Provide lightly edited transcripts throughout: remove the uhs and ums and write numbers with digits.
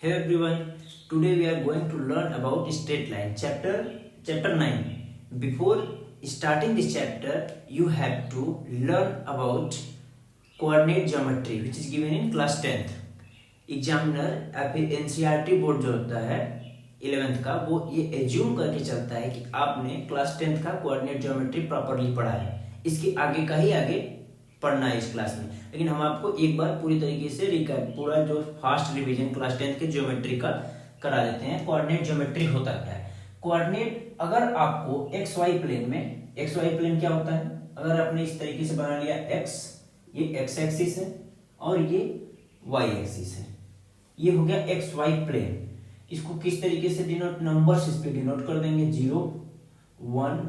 Hey everyone, today we are going to learn about straight line, chapter 9. Before starting this chapter, you have to learn about coordinate geometry which is given in class 10th. Examiner या फिर NCERT board जो होता है 11th का, वो ये assume करके चलता है कि आपने क्लास 10th का कोऑर्डिनेट ज्योमेट्री प्रॉपरली पढ़ा है, इसके आगे का ही आगे पढ़ना है इस क्लास में। लेकिन हम आपको एक बार पूरी तरीके से रिकैप, पूरा जो फास्ट रिवीजन क्लास 10th के ज्योमेट्री का करा देते हैं। कोऑर्डिनेट ज्योमेट्री होता क्या है? कोऑर्डिनेट, अगर आपको एक्स वाई प्लेन में, एक्स वाई प्लेन क्या होता है, अगर आपने इस तरीके से बना लिया एक्स, ये एक्स एक्सिस है और ये वाई एक्सिस है, ये हो गया एक्स वाई प्लेन। इसको किस तरीके से डिनोट, नंबर्स इस पे डिनोट कर देंगे, 0 1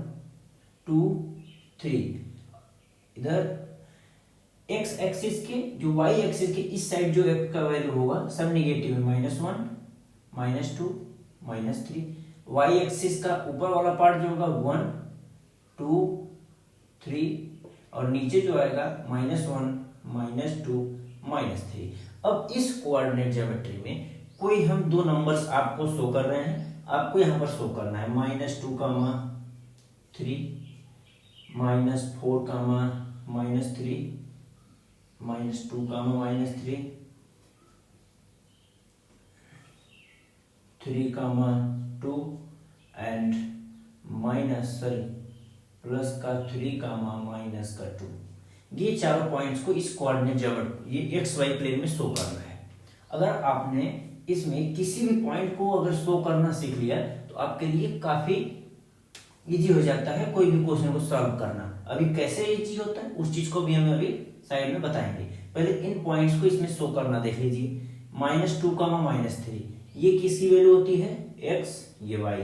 2 3। इधर एक्स एक्सिस के, जो वाई एक्सिस के इस साइड जो एक्स का वैल्यू होगा सब निगेटिव है, -1 -2 -3। वाई एक्सिस का ऊपर वाला पार्ट जो होगा 1 2 3 और नीचे जो आएगा -1 -2 -3। अब इस कोऑर्डिनेट ज्योमेट्री में कोई हम दो नंबर्स आपको शो कर रहे हैं, आपको यहाँ पर शो करना है -2, 3 -4, -3 -2, -3 3, 2 एंड प्लस का 3, -2। ये चारों पॉइंट्स को इस कोऑर्डिनेट ज्योमेट्री, ये एक्स वाई प्लेन में शो करना है। अगर आपने इसमें किसी भी पॉइंट को अगर शो करना सीख लिया तो आपके लिए काफी इजी हो जाता है कोई भी क्वेश्चन को सॉल्व करना। अभी कैसे इजी होता है उस चीज को भी हम अभी साइड में बताएंगे। पहले इन पॉइंट्स को इसमें शो करना देख लीजिए, -2, -3, ये किसकी वैल्यू होती है? x, ये y,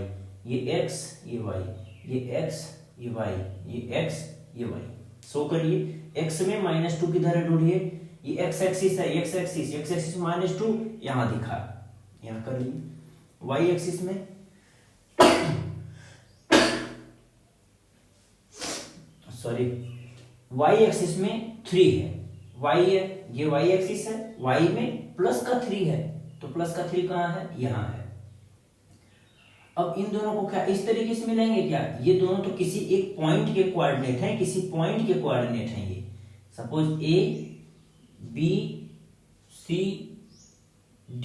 ये x, ये y, ये x, ये y, ये x, ये y। शो करिए, x में -2 किधर है ढूंढिए, ये x एक्सिस है, x एक्सिस -2 यहां दिखा, यहां कर लीजिए। y एक्सिस में y एक्सिस में 3 है, y है, ये y एक्सिस है, y में +3 है, तो +3 कहाँ है? यहाँ है। अब इन दोनों को क्या इस तरीके से मिलाएंगे क्या? ये दोनों तो किसी एक पॉइंट के कोऑर्डिनेट हैं, किसी पॉइंट के कोऑर्डिनेट हैं। ये suppose A B C D,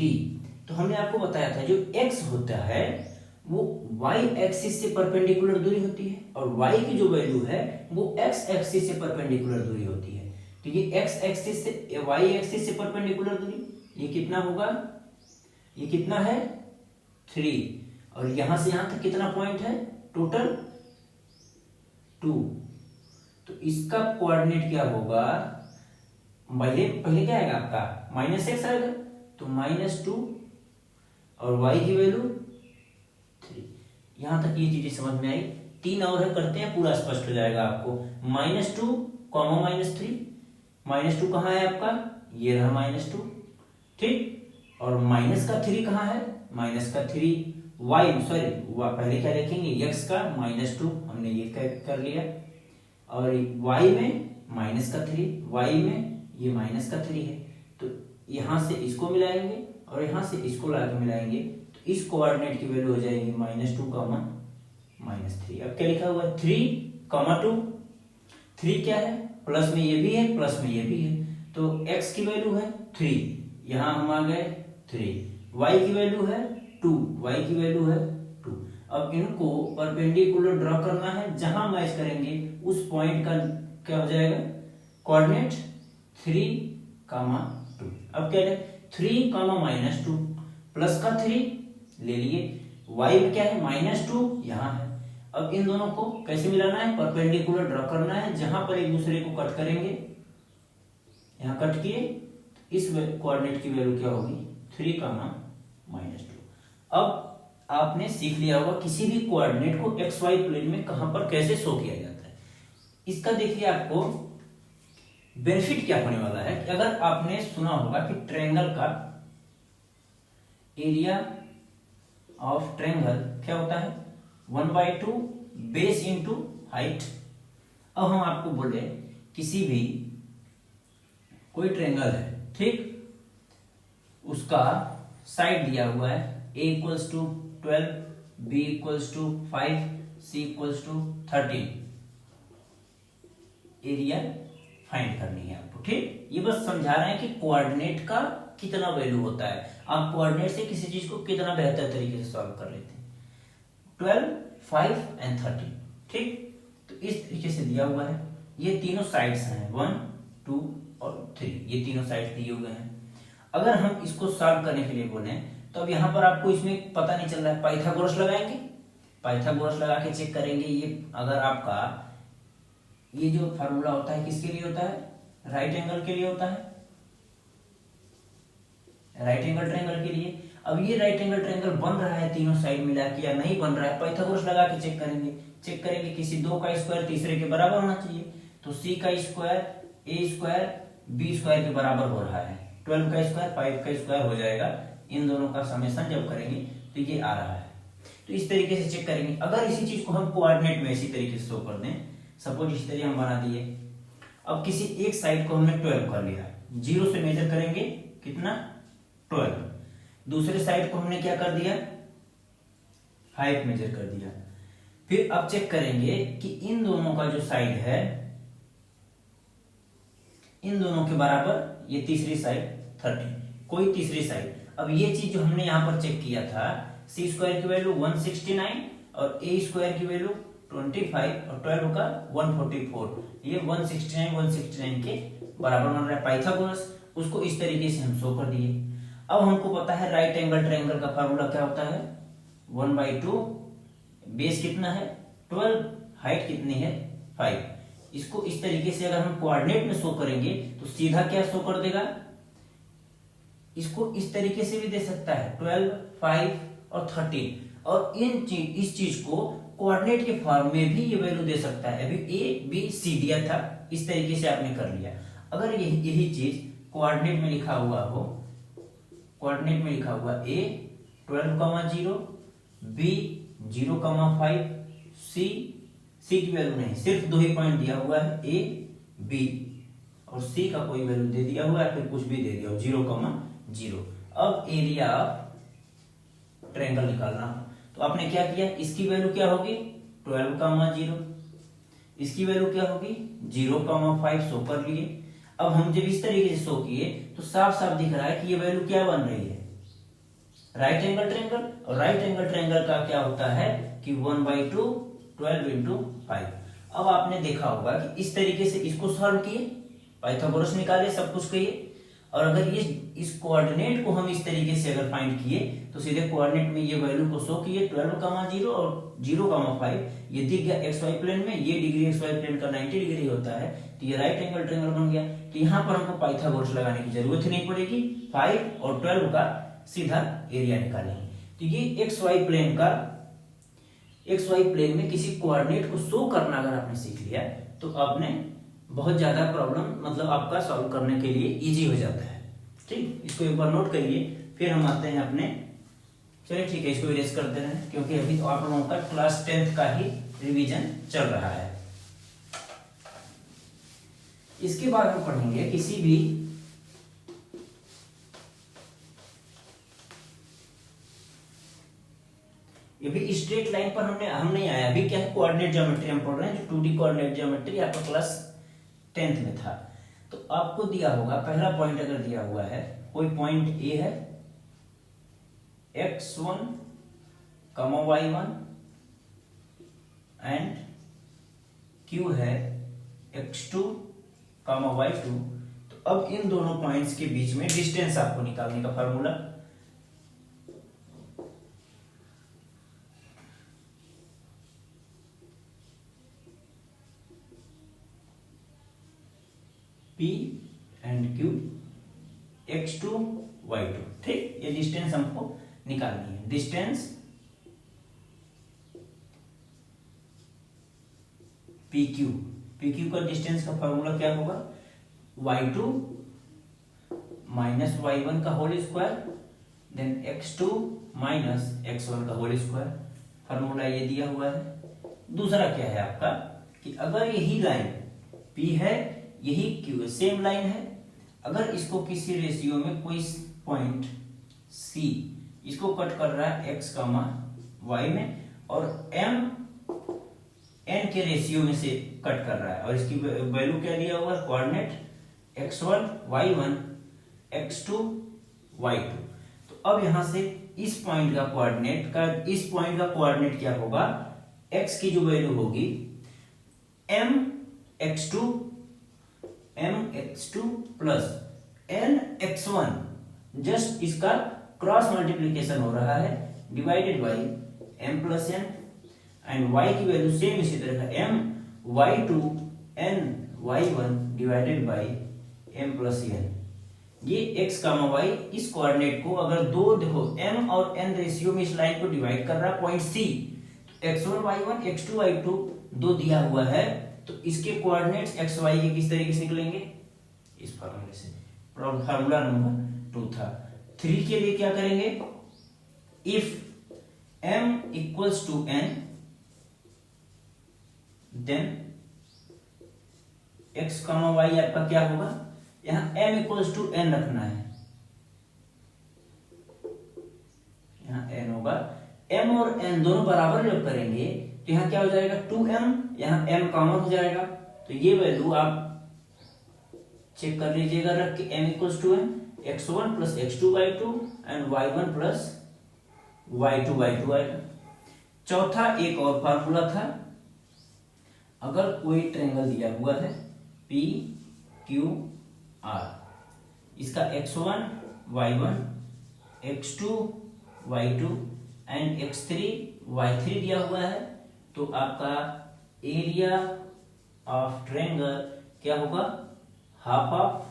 तो हमने आपको बताया था जो x होता है वो y एक्सिस से परपेंडिकुलर दूरी होती है और y की जो वैल्यू है वो x एक्सिस से परपेंडिकुलर दूरी होती है। तो ये x एक्सिस से y एक्सिस से परपेंडिकुलर दूरी, ये कितना होगा? ये कितना है? 3। और यहां से यहां तक कितना पॉइंट है टोटल? 2। तो इसका कोऑर्डिनेट क्या होगा? पहले क्या आएगा आपका? -x आएगा, तो -2 और y की वैल्यू 3। यहां तक ये चीजें समझ में आई। 3 और है, करते हैं, पूरा स्पष्ट हो जाएगा आपको। -2, -3, -2 कहाँ है आपका? ये रहा -2, ठीक। और -3 कहाँ है? -3 y, पहले क्या लिखेंगे? x का -2, हमने ये कर लिया, और y में -3, y में ये -3 है, तो यहां से इसको मिलाएंगे और यहां से इसको लाके मिलाएंगे, तो इस कोऑर्डिनेट की वैल्यू हो जाएगी -2, -3। अब क्या लिखा हुआ है? 3, 2। 3 क्या है? प्लस में ये भी है, प्लस में ये भी है, तो x की वैल्यू है 3, यहां हम आ गए 3। y की वैल्यू है 2, y की वैल्यू है 2। अब इनको परपेंडिकुलर ड्रॉ करना है, जहां मैच करेंगे उस पॉइंट का क्या हो जाएगा? कोऑर्डिनेट 3, 2। अब क्या है? 3, -2 प्लस का 3 ले लिए, y में क्या है? -2 यहां है। अब इन दोनों को कैसे मिलाना है? परपेंडिकुलर ड्रॉ करना है, जहां पर एक दूसरे को कट करेंगे, यहां कट किए, इस कोऑर्डिनेट की वैल्यू क्या होगी? 3, -2। अब आपने सीख लिया होगा किसी भी कोऑर्डिनेट को एक्स वाई प्लेन में कहां पर कैसे शो किया जाता है। इसका देखिए आपको बेनिफिट क्या होने वाला है कि अगर आपने सुना होगा कि ट्रायंगल का एरिया ऑफ ट्रायंगल क्या होता है? 1/2 बेस इंटू हाइट। अब हम आपको बोले किसी भी कोई ट्रायंगल है, ठीक, उसका साइड दिया हुआ है a equals to 12, b equals to 5, c equals to 13। Area find करनी है आपको, ठीक। ये बस समझा रहे हैं कि कोऑर्डिनेट का कितना वैल्यू होता है, आप कोऑर्डिनेट से किसी चीज को कितना बेहतर तरीके से सॉल्व कर लेते हैं। 12, 5 एंड 13, ठीक। तो इस तरीके से दिया हुआ है, ये तीनों साइड्स हैं 1, 2 और 3, ये तीनों साइड्स दिए हुए हैं। अगर हम इसको सॉल्व करने के लिए बोले तो अब यहाँ पर आपको इसमें पता नहीं चल रहा है, पाइथागोरस लगाएंगे, पाइथागोरस लगा के चेक करेंगे। ये अगर आपका ये जो फार्मूला होता है किसके लिए होता है, राइट एंगल के लिए होता है, राइट एंगल ट्रायंगल के लिए। अब ये राइट एंगल ट्रायंगल बन रहा है तीनों साइड मिला के या नहीं बन रहा है, पाइथागोरस लगा के चेक करेंगे। चेक करेंगे किसी दो का स्क्वायर तीसरे के बराबर होना चाहिए, तो सी का स्क्वायर ए स्क्वायर बी स्क्वायर के बराबर हो रहा है, 12 का स्क्वायर 5 का स्क्वायर हो जाएगा। इन दोनों का समेशन जब करेंगे तो ये आ रहा है। तो इस तरीके से चेक करेंगे। अगर इसी चीज को हम कोऑर्डिनेट में इसी तरीके से शो कर दें, सपोज इस तरीके हम बना दिए। अब किसी एक साइड को हमने 12 कर लिया, 0 से मेजर करेंगे कितना 12। दूसरे साइड को हमने क्या कर दिया 5 मेजर कर दिया। फिर अब चेक करेंगे कि इन दोनों का जो साइड है, इन दोनों के बराबर ये तीसरी साइड 30, कोई तीसरी साइड। अब ये चीज जो हमने यहां पर चेक किया था, सी स्क्वायर की वैल्यू 169 और ए स्क्वायर की वैल्यू 25 और 12 का 144, ये 169 के बराबर बन रहा है पाइथागोरस। उसको इस तरीके से हम शो कर दिए। अब हमको पता है राइट एंगल ट्रायंगल का फार्मूला क्या होता है, 1/2, बेस कितना है 12, हाइट कितनी है 5। इसको इस तरीके से अगर हम कोऑर्डिनेट में शो करेंगे तो सीधा क्या शो कर देगा, इसको इस तरीके से भी दे सकता है 12, 5 और 13, और इस चीज को कोऑर्डिनेट के फॉर्म में भी ये वैल्यू दे सकता है। अभी ए बी सी दिया था, इस तरीके से आपने कर लिया। अगर यही चीज कोऑर्डिनेट में लिखा हुआ हो, कोऑर्डिनेट में लिखा हुआ ए 12,0, बी 0,5, सी की वैल्यू नहीं, सिर्फ दो ही पॉइंट दिया हुआ है ए बी, और सी का कोई वैल्यू दे दिया हुआ है, फिर कुछ भी दे दिया हो 0,0। अब एरिया ऑफ ट्रायंगल निकालना, तो आपने क्या किया, इसकी वैल्यू क्या होगी 12,0, इसकी वैल्यू क्या होगी 0,5 शो कर लिए। अब हम जब इस तरीके से शो किए तो साफ साफ दिख रहा है कि ये वैल्यू क्या बन रही है, राइट एंगल ट्रायंगल। और राइट एंगल ट्रायंगल का क्या होता है कि 1/2 12 into 5। अब आपने देखा होगा कि इस तरीके से इसको सॉल्व किए, पाइथागोरस निकाले, सब कुछ किए, और अगर ये इस कोऑर्डिनेट को हम इस तरीके से अगर फाइंड किए तो सीधे कोऑर्डिनेट में ये वैल्यू को शो किए 12,0 और 0,5, ये दिख गया एक्स वाई प्लेन में, ये डिग्री एक्स वाई प्लेन का 90 डिग्री होता है, तो ये राइट एंगल ट्रायंगल बन गया। तो यहाँ पर हमको पाइथागोरस लगाने की जरूरत ही नहीं पड़ेगी, 5 और 12 का सीधा एरिया निकालेंगे। तो ये एक्स वाई प्लेन में किसी कोऑर्डिनेट को शो करना अगर आपने सीख लिया तो आपने बहुत ज्यादा प्रॉब्लम मतलब आपका सॉल्व करने के लिए इजी हो जाता है, ठीक। इसको एक बार नोट करिए, फिर हम आते हैं अपने, चलिए ठीक है, इसको इरेज कर दे रहे हैं क्योंकि अभी तो आप लोगों का क्लास 10th का ही रिवीजन चल रहा है। इसके बाद हम पढ़ेंगे किसी भी ये भी स्ट्रेट लाइन पर हम नहीं आया, अभी क्या है कोऑर्डिनेट ज्योमेट्री हम पढ़ रहे हैं, जो 2D कोऑर्डिनेट ज्योमेट्री आपका क्लास 10th में था। तो आपको दिया होगा पहला पॉइंट, अगर दिया हुआ है कोई पॉइंट ए है x1, y1 एंड q है x2, y2। तो अब इन दोनों पॉइंट्स के बीच में डिस्टेंस आपको निकालने का formula, P and Q x2, y2, ठीक। ये डिस्टेंस हमको निकालनी है। डिस्टेंस PQ का डिस्टेंस का फॉर्मूला क्या होगा, y2 माइनस y1 का whole square then x2 minus x1 का होल स्क्वायर। फॉर्मूला ये दिया हुआ है। दूसरा क्या है आपका कि अगर यही लाइन P है, यही Q सेम लाइन है, अगर इसको किसी रेशियो में कोई पॉइंट सी, इसको कट कर रहा है x कामा y में, और m n के रेशियो में से कट कर रहा है, और इसकी वैल्यू क्या दिया हुआ है, coordinate x1 y1 x2 y2। तो अब यहां से इस पॉइंट का कोऑर्डिनेट क्या होगा, x की जो वैल्यू होगी m x2 plus n x1, just इसका क्रॉस मल्टीप्लीकेशन हो रहा है, divided by m plus n, and y की वैल्यू सेम इसी तरह का m y2 n y1 divided by m plus n। ये x कामा y, इस कोऑर्डिनेट को अगर दो देखो m और n रेशियो में इस लाइन को डिवाइड कर रहा है पॉइंट C, तो x1 y1 x2 y2 दो दिया हुआ है, तो इसके कोऑर्डिनेट्स x y के किस तरीके से निकलेंगे, इस फार्मूले से। फार्मूला नंबर 2 था। 3 के लिए क्या करेंगे, if m equals to n then x comma y आपका क्या होगा, यहां m इक्वल्स टू n रखना है, यहां n होगा, m और n दोनों बराबर जब करेंगे तो यहां क्या हो जाएगा 2m, यहां m कॉमन हो जाएगा, तो ये वैल्यू आप चेक कर लीजिएगा रख के, m equals to n x1 plus x2 y2 and y1 plus y2 आएगा। चौथा एक और फार्मूला था, अगर कोई ट्रायंगल दिया हुआ है p q r, इसका x1 y1 x2 y2 and x3 y3 दिया हुआ है, तो आपका एरिया ऑफ ट्रायंगल क्या होगा, half of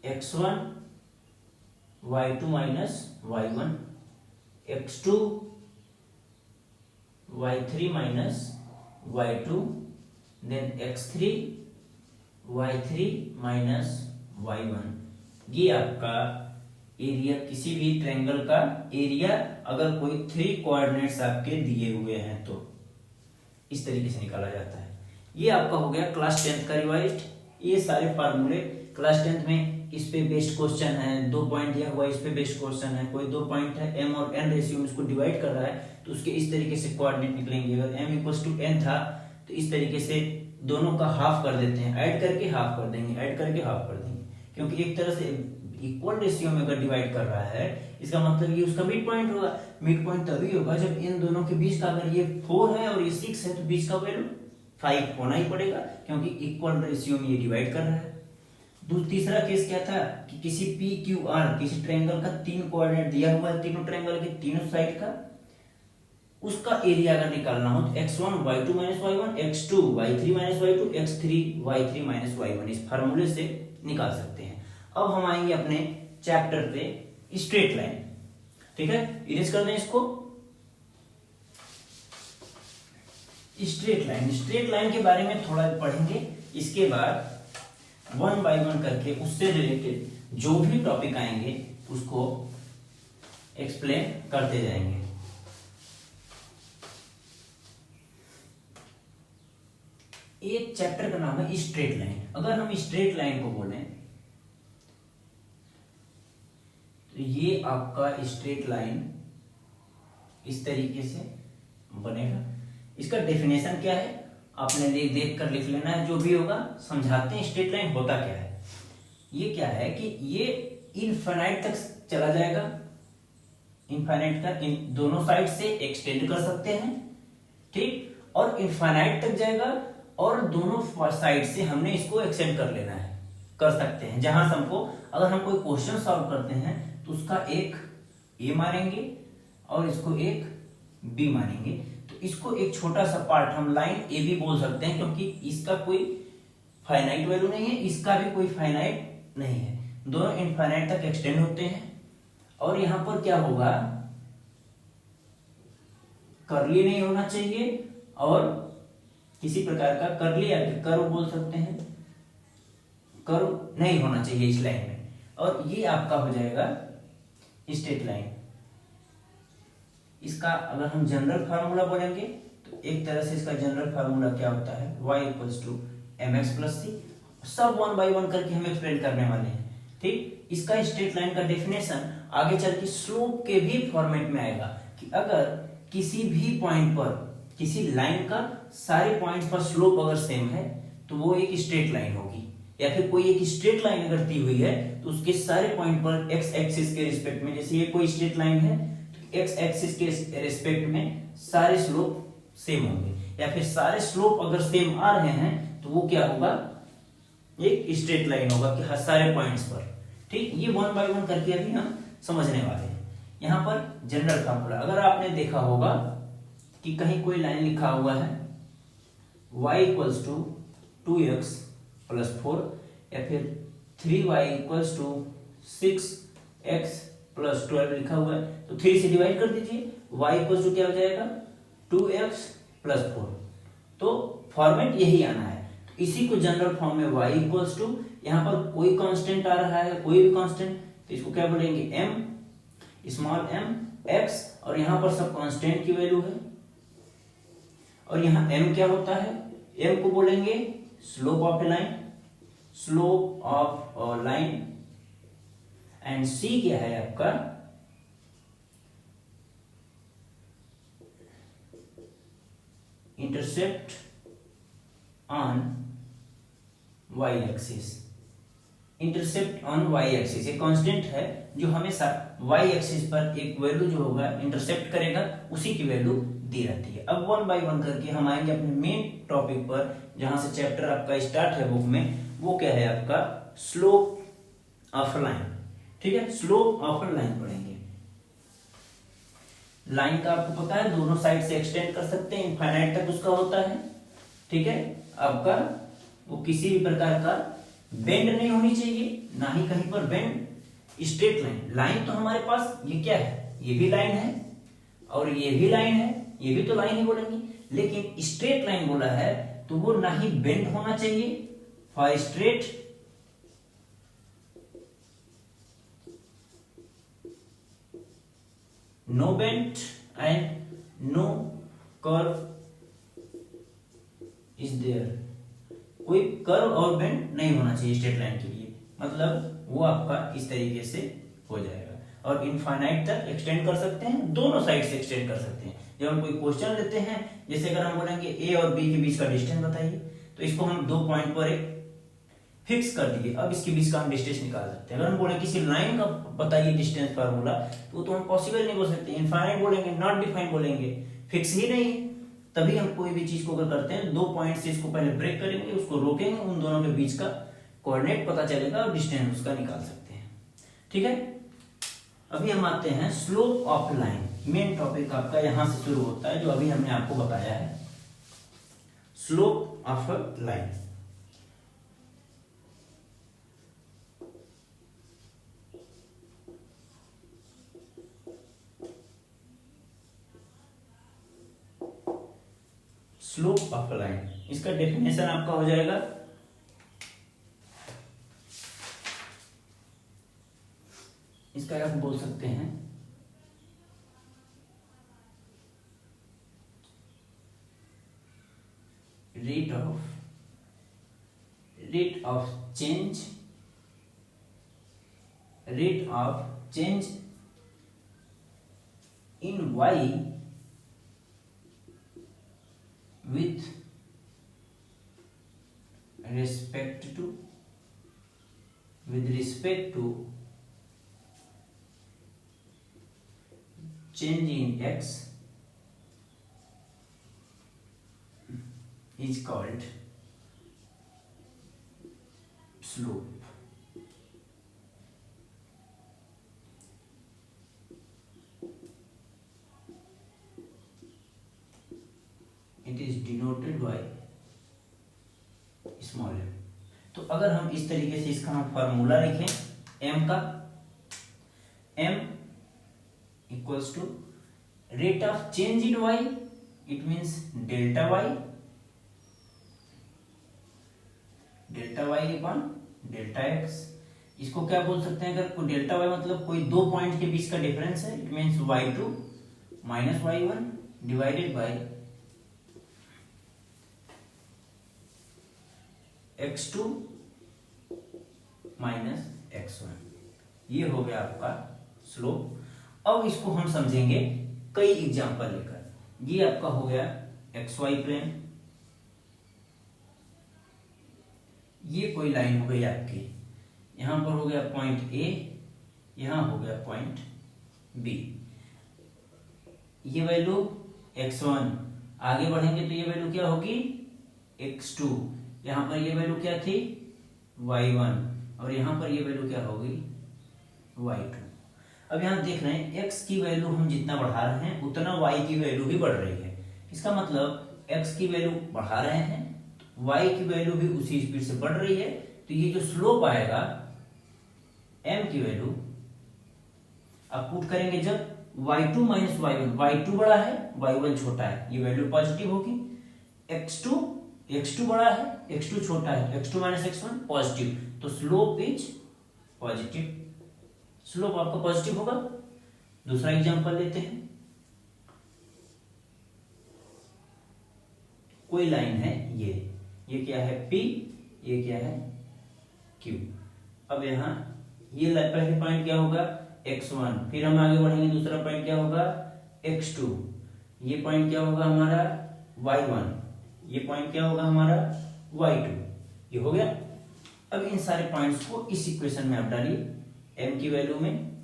x1 y2 minus y1 x2 y3 minus y2 then x3 y3 minus y1। ये आपका एरिया, किसी भी ट्रायंगल का एरिया अगर कोई 3 कोऑर्डिनेट्स आपके दिए हुए हैं तो इस तरीके से निकाला जाता है। ये आपका हो गया क्लास 10th का रिवाइज्ड। ये सारे फार्मूले क्लास 10th में इस पे बेस्ड क्वेश्चन है, 2 पॉइंट दिया हुआ है, इस पे बेस्ड क्वेश्चन है, कोई 2 पॉइंट है m और n रेशियो में इसको डिवाइड कर रहा है तो उसके इस तरीके से कोऑर्डिनेट निकलेंगे। अगर m इक्वल्स टू n था तो इस तरीके से दोनों का हाफ कर देते हैं, ऐड करके हाफ कर देंगे, ऐड करके हाफ कर देंगे, क्योंकि एक तरह से इक्वल रेशियो में अगर डिवाइड कर रहा है इसका मतलब ये उसका मिड पॉइंट होगा। मिड पॉइंट तभी होगा जब इन दोनों के बीच का, अगर ये 4 है और ये 6 है तो बीच का वैल्यू 5 होना ही पड़ेगा, क्योंकि इक्वल रेशियो में ये डिवाइड कर रहा है। तीसरा केस क्या था कि किसी पी क्यू आर, किसी ट्रायंगल का 3 कोऑर्डिनेट दिया हुआ है, तीनों ट्रायंगल के तीनों साइड का, उसका एरिया अगर निकालना हो तो x1 y2 minus y1 x2 y3 minus y2 x3 y3 minus y1 इस फार्मूले से निकाल सकते हैं। अब हम आएंगे अपने चैप्टर पे स्ट्रेट लाइन। ठीक है, इरेज कर दें इसको। स्ट्रेट लाइन के बारे में थोड़ा पढ़ेंगे, इसके बाद 1 बाय 1 करके उससे रिलेटेड जो भी टॉपिक आएंगे उसको एक्सप्लेन करते जाएंगे। एक चैप्टर का नाम है स्ट्रेट लाइन। अगर हम स्ट्रेट लाइन को बोलें तो ये आपका स्ट्रेट लाइन इस तरीके से बनेगा। इसका डेफिनेशन क्या है आपने देख कर लिख लेना है, जो भी होगा समझाते हैं स्ट्रेट लाइन होता क्या है। ये क्या है कि ये इनफाइनाइट तक चला जाएगा, इनफाइनाइट तक इन दोनों साइड से एक्सटेंड कर सकते हैं, ठीक, और इनफाइनाइट तक जाएगा और दोनों साइड से हमने इसको एक्सटेंड कर लेना है, कर सकते हैं। जहां से हमको, अगर हम कोई क्वेश्चन सॉल्व करते हैं तो उसका एक ए मानेंगे और इसको एक बी मानेंगे, तो इसको एक छोटा सा पार्ट हम लाइन ए बी बोल सकते हैं, क्योंकि इसका कोई फाइनाइट वैल्यू नहीं है, इसका भी कोई फाइनाइट नहीं है, दोनों इनफाइनाइट तक एक्सटेंड होते हैं। और यहां पर क्या होगा, कर्ली नहीं होना चाहिए और किसी प्रकार का कर्ली या कर्व बोल सकते हैं, कर्व नहीं होना चाहिए इस लाइन में। और ये आपका हो जाएगा स्ट्रेट लाइन। इसका अगर हम जनरल फार्मूला बोलेंगे तो एक तरह से इसका जनरल फार्मूला क्या होता है, y equals to mx plus C. सब वन बाय वन करके हम एक्सप्लेन करने वाले हैं। ठीक, इसका स्ट्रेट लाइन का डेफिनेशन आगे चल के स्लोप के भी फॉर्मेट में आएगा कि अगर किसी भी पॉइंट पर किसी लाइन का सारे पॉइंट्स पर स्लोप अगर सेम है तो वो एक स्ट्रेट लाइन होगी, या फिर कोई एक स्ट्रेट लाइन अगर दी हुई है तो उसके सारे पॉइंट पर एक्स एक्सिस के रिस्पेक्ट में, जैसे ये कोई स्ट्रेट लाइन है तो एक्स एक्सिस के रिस्पेक्ट में सारे स्लोप सेम होंगे, या फिर सारे स्लोप अगर सेम आ रहे हैं तो वो क्या होगा, एक स्ट्रेट लाइन होगा कि हर सारे पॉइंट्स पर। ठीक, ये वन बाय वन करके अभी हम समझने वाले हैं। यहाँ पर जनरल फॉर्मूला अगर आपने देखा होगा कि कहीं कोई लाइन लिखा हुआ है y equals to 2x plus 4, या फिर 3y equals to 6x plus 12 लिखा हुआ है तो 3 से डिवाइड कर दीजिए, y इक्वल्स टू क्या हो जाएगा 2x प्लस 4। तो फॉर्मेट यही आना है। तो इसी को जनरल फॉर्म में y इक्वल्स टू, यहाँ पर कोई कांस्टेंट आ रहा है, कोई भी कांस्टेंट, तो इसको क्या बोलेंगे m, स्मॉल m x, और यहाँ पर सब कांस्टेंट की वैल्यू है, और यहाँ m क्या होता है, m को बोलेंगे slope of A line, slope of a line, and c क्या है आपका intercept on y axis. Intercept on y axis एक कांस्टेंट है जो हमेशा y एक्सिस पर एक वैल्यू जो होगा इंटरसेप्ट करेगा, उसी की वैल्यू दी रहती है। अब वन बाय वन करके हम आएंगे अपने मेन टॉपिक पर, जहां से चैप्टर आपका स्टार्ट है बुक में, वो क्या है आपका स्लोप ऑफ लाइन। ठीक है, स्लोप ऑफ लाइन पढ़ेंगे। लाइन का आपको पता है दोनों साइड से एक्सटेंड कर सकते हैं, इनफाइनाइट तक उसका होता है। ठीक है, आपका वो किसी भी प्रकार का बेंड नहीं होनी चाहिए, ना ही कहीं पर बेंड। स्ट्रेट लाइन, लाइन तो हमारे पास ये क्या है, ये भी लाइन है और ये भी लाइन है, ये भी तो लाइन ही बोलेंगे, लेकिन स्ट्रेट लाइन बोला है तो वो ना ही बेंड होना चाहिए, for straight no bend and no curve is there. कोई कर्व और बेंड नहीं होना चाहिए स्ट्रेट लाइन के लिए, मतलब वो आपका इस तरीके से हो जाएगा। और इनफाइनाइट तक एक्सटेंड कर सकते हैं, दोनों साइड से एक्सटेंड कर सकते हैं। जब हम कोई क्वेश्चन लेते हैं, जैसे अगर हम बोलेंगे ए और बी के बीच का डिस्टेंस बताइए, तो इसको हम दो पॉइंट पर एक फिक्स कर दिए, अब इसके बीच का हम डिस्टेंस निकाल सकते हैं। अगर हम बोले किसी लाइन का बताइए डिस्टेंस फार्मूला, तो हम पॉसिबल नहीं बोल सकते, इनफाइनाइट बोलेंगे, नॉट डिफाइन बोलेंगे, फिक्स ही नहीं है। तभी हम कोई भी चीज को अगर करते हैं, दो पॉइंट से इसको पहले ब्रेक करेंगे, उसको रोकेंगे, उन दोनों के बीच का कोऑर्डिनेट पता चलेगा और डिस्टेंस उसका निकाल सकते हैं। ठीक है, अभी हम आते हैं slope of line. Main topic आपका यहां से शुरू होता है, जो अभी हमने आपको बताया है, slope of line. Slope of line, इसका डेफिनेशन आपका हो जाएगा इसका आप बोल सकते हैं rate of change in y with respect to change in x is called slope. It is denoted by small m। तो अगर हम इस तरीके से इसका हम फॉर्मूला लिखें m का, m equals to rate of change in y, it means delta y upon delta x। इसको क्या बोल सकते हैं, अगर डेल्टा y मतलब कोई दो पॉइंट के बीच का डिफरेंस है, it means y2 minus y1 divided by x2 minus x1। ये हो गया आपका स्लोप। अब इसको हम समझेंगे कई एग्जांपल लेकर। ये आपका हो गया xy प्लेन, ये कोई लाइन हो गई आपकी, यहां पर हो गया पॉइंट ए, यहां हो गया पॉइंट बी। ये वैल्यू x1, आगे बढ़ेंगे तो ये वैल्यू क्या होगी x2, यहां पर ये वैल्यू क्या थी y1, और यहां पर ये वैल्यू क्या होगी y2। अब यहां देख रहे हैं x की वैल्यू हम जितना बढ़ा रहे हैं उतना y की वैल्यू भी बढ़ रही है। इसका मतलब x की वैल्यू बढ़ा रहे हैं तो y की वैल्यू भी उसी स्पीड से बढ़ रही है। तो ये जो स्लोप आएगा m की वैल्यू आप पुट करेंगे जब y2 माइनस y1, y2 बड़ा है y1 छोटा है, ये वैल्यू पॉजिटिव होगी। x2 बड़ा है x2 छोटा है, x2 माइनस x1 पॉजिटिव, तो स्लोप इज पॉजिटिव, स्लोप आपका पॉजिटिव होगा। दूसरा एग्जांपल लेते हैं। कोई लाइन है ये क्या है P, ये क्या है Q। अब यहाँ ये पहले पॉइंट क्या होगा x1, फिर हम आगे बढ़ेंगे दूसरा पॉइंट क्या होगा x2, ये पॉइंट क्या होगा हमारा y1, ये पॉइंट क्या होगा हमारा y2। ये हो गया। अब इन सारे पॉइंट्स को इस इक्वेशन में आप डालिए। m की वैल्यू में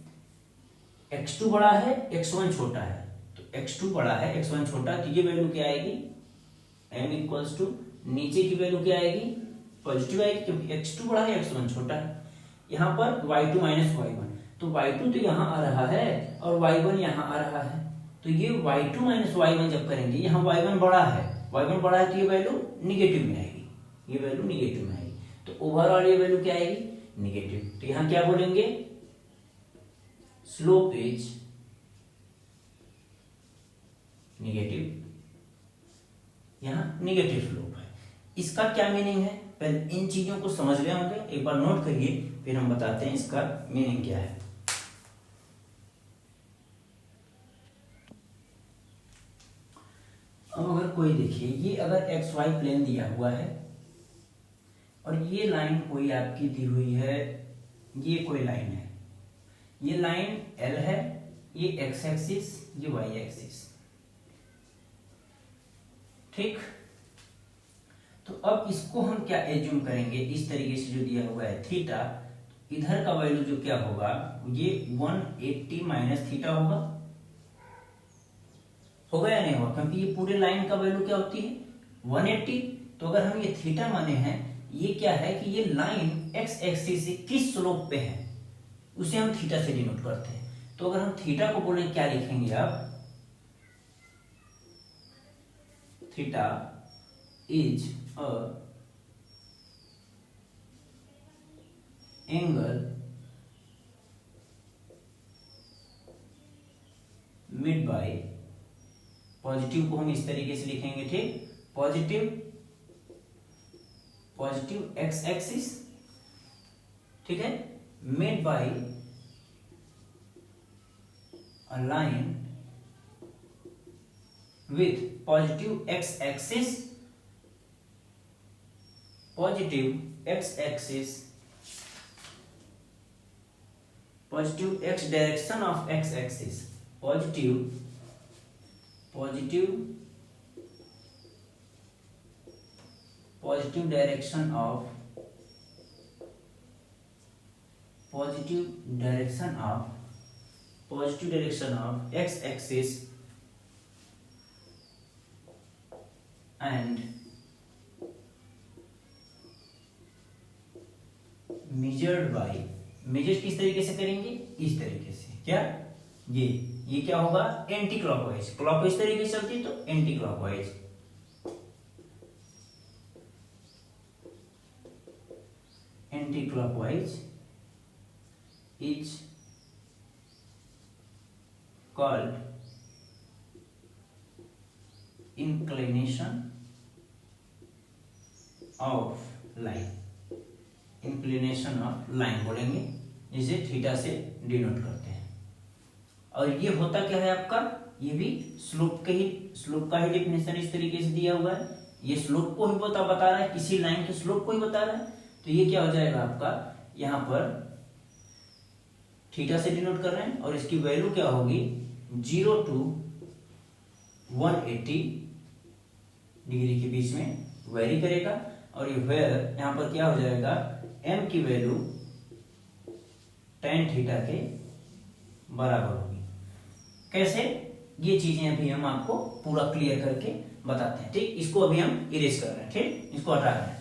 x2 बड़ा है x1 छोटा है, तो x2 बड़ा है x1 छोटा है, तो ये वैल्यू क्या आएगी m इक्वल्स टू, नीचे की वैल्यू क्या आएगी पॉजिटिव आएगी क्योंकि x2 बड़ा है x1 छोटा है। यहाँ पर y2 माइनस y1, तो y2 तो यहाँ आ रहा है और y1 यहाँ आ रहा है, तो ये y2 माइनस y1 जब करेंगे, यहाँ y1 बड़ा है तो ये वैल्यू निगेटिव में आएगी, ये वैल्यू निगेटिव में आएगी, तो ओवरऑल ये वैल्यू क्या आएगी निगेटिव। तो यहाँ क्या बोलेंगे स्लोप इज निगेटिव, यहाँ निगेटिव स्लोप है। इसका क्या मीनिंग है, पहले इन चीजों को समझ रहे होंगे, एक बार नोट करिए, फिर हम बताते हैं इसका मीनिंग क्या है। अब अगर कोई देखिए, ये अगर एक्स वाई प्लेन दिया हुआ है और ये लाइन कोई आपकी दी हुई है, ये कोई लाइन है, ये लाइन एल है, ये एक्स एक्सिस, ये वाई एक्सिस, ठीक। तो अब इसको हम क्या एज्यूम करेंगे, इस तरीके से जो दिया हुआ है थीटा, इधर का वैल्यू जो क्या होगा ये 180 माइनस थीटा होगा या नहीं होगा, क्योंकि ये पूरे लाइन का वैल्यू क्या होती है 180। तो अगर हम ये थीटा माने हैं, ये क्या है कि ये लाइन एक्स एक्सिस से किस स्लोप पे है उसे हम थीटा से डिनोट करते हैं। तो अगर हम थीटा को बोले क्या लिखेंगे आप, theta is a angle made by, positive को हम इस तरीके से लिखेंगे, ठीक, पॉजिटिव एक्स एक्सिस, ठीक है, made by a line with positive x-axis, positive x-axis, positive x direction of x-axis, positive direction of x-axis and measured by, measure किस तरीके से करेंगे, इस तरीके से, क्या ये क्या होगा एंटी क्लॉकवाइज, क्लॉक इस तरीके से चलती है तो anti clockwise, is called inclination of line बोलेंगे, जिसे थीटा से डिनोट करते हैं। और ये होता क्या है आपका, ये भी स्लोप का ही डेफिनेशन इस तरीके से दिया हुआ है, ये स्लोप को ही बता रहा है, किसी लाइन के स्लोप को ही बता रहा है। तो ये क्या हो जाएगा आपका, यहाँ पर थीटा से डिनोट कर रहे हैं और इसकी वैल्यू क्या होगी 0 to 180 डिग्री के बीच में वेरी करेगा। और ये वेयर यहाँ पर क्या हो जाएगा m की वैल्यू tan थीटा के बराबर होगी। कैसे, ये चीजें अभी हम आपको पूरा क्लियर करके बताते हैं। ठीक, इसको अभी हम इरेज कर रहे हैं। ठीक, इसको हटा रहे हैं।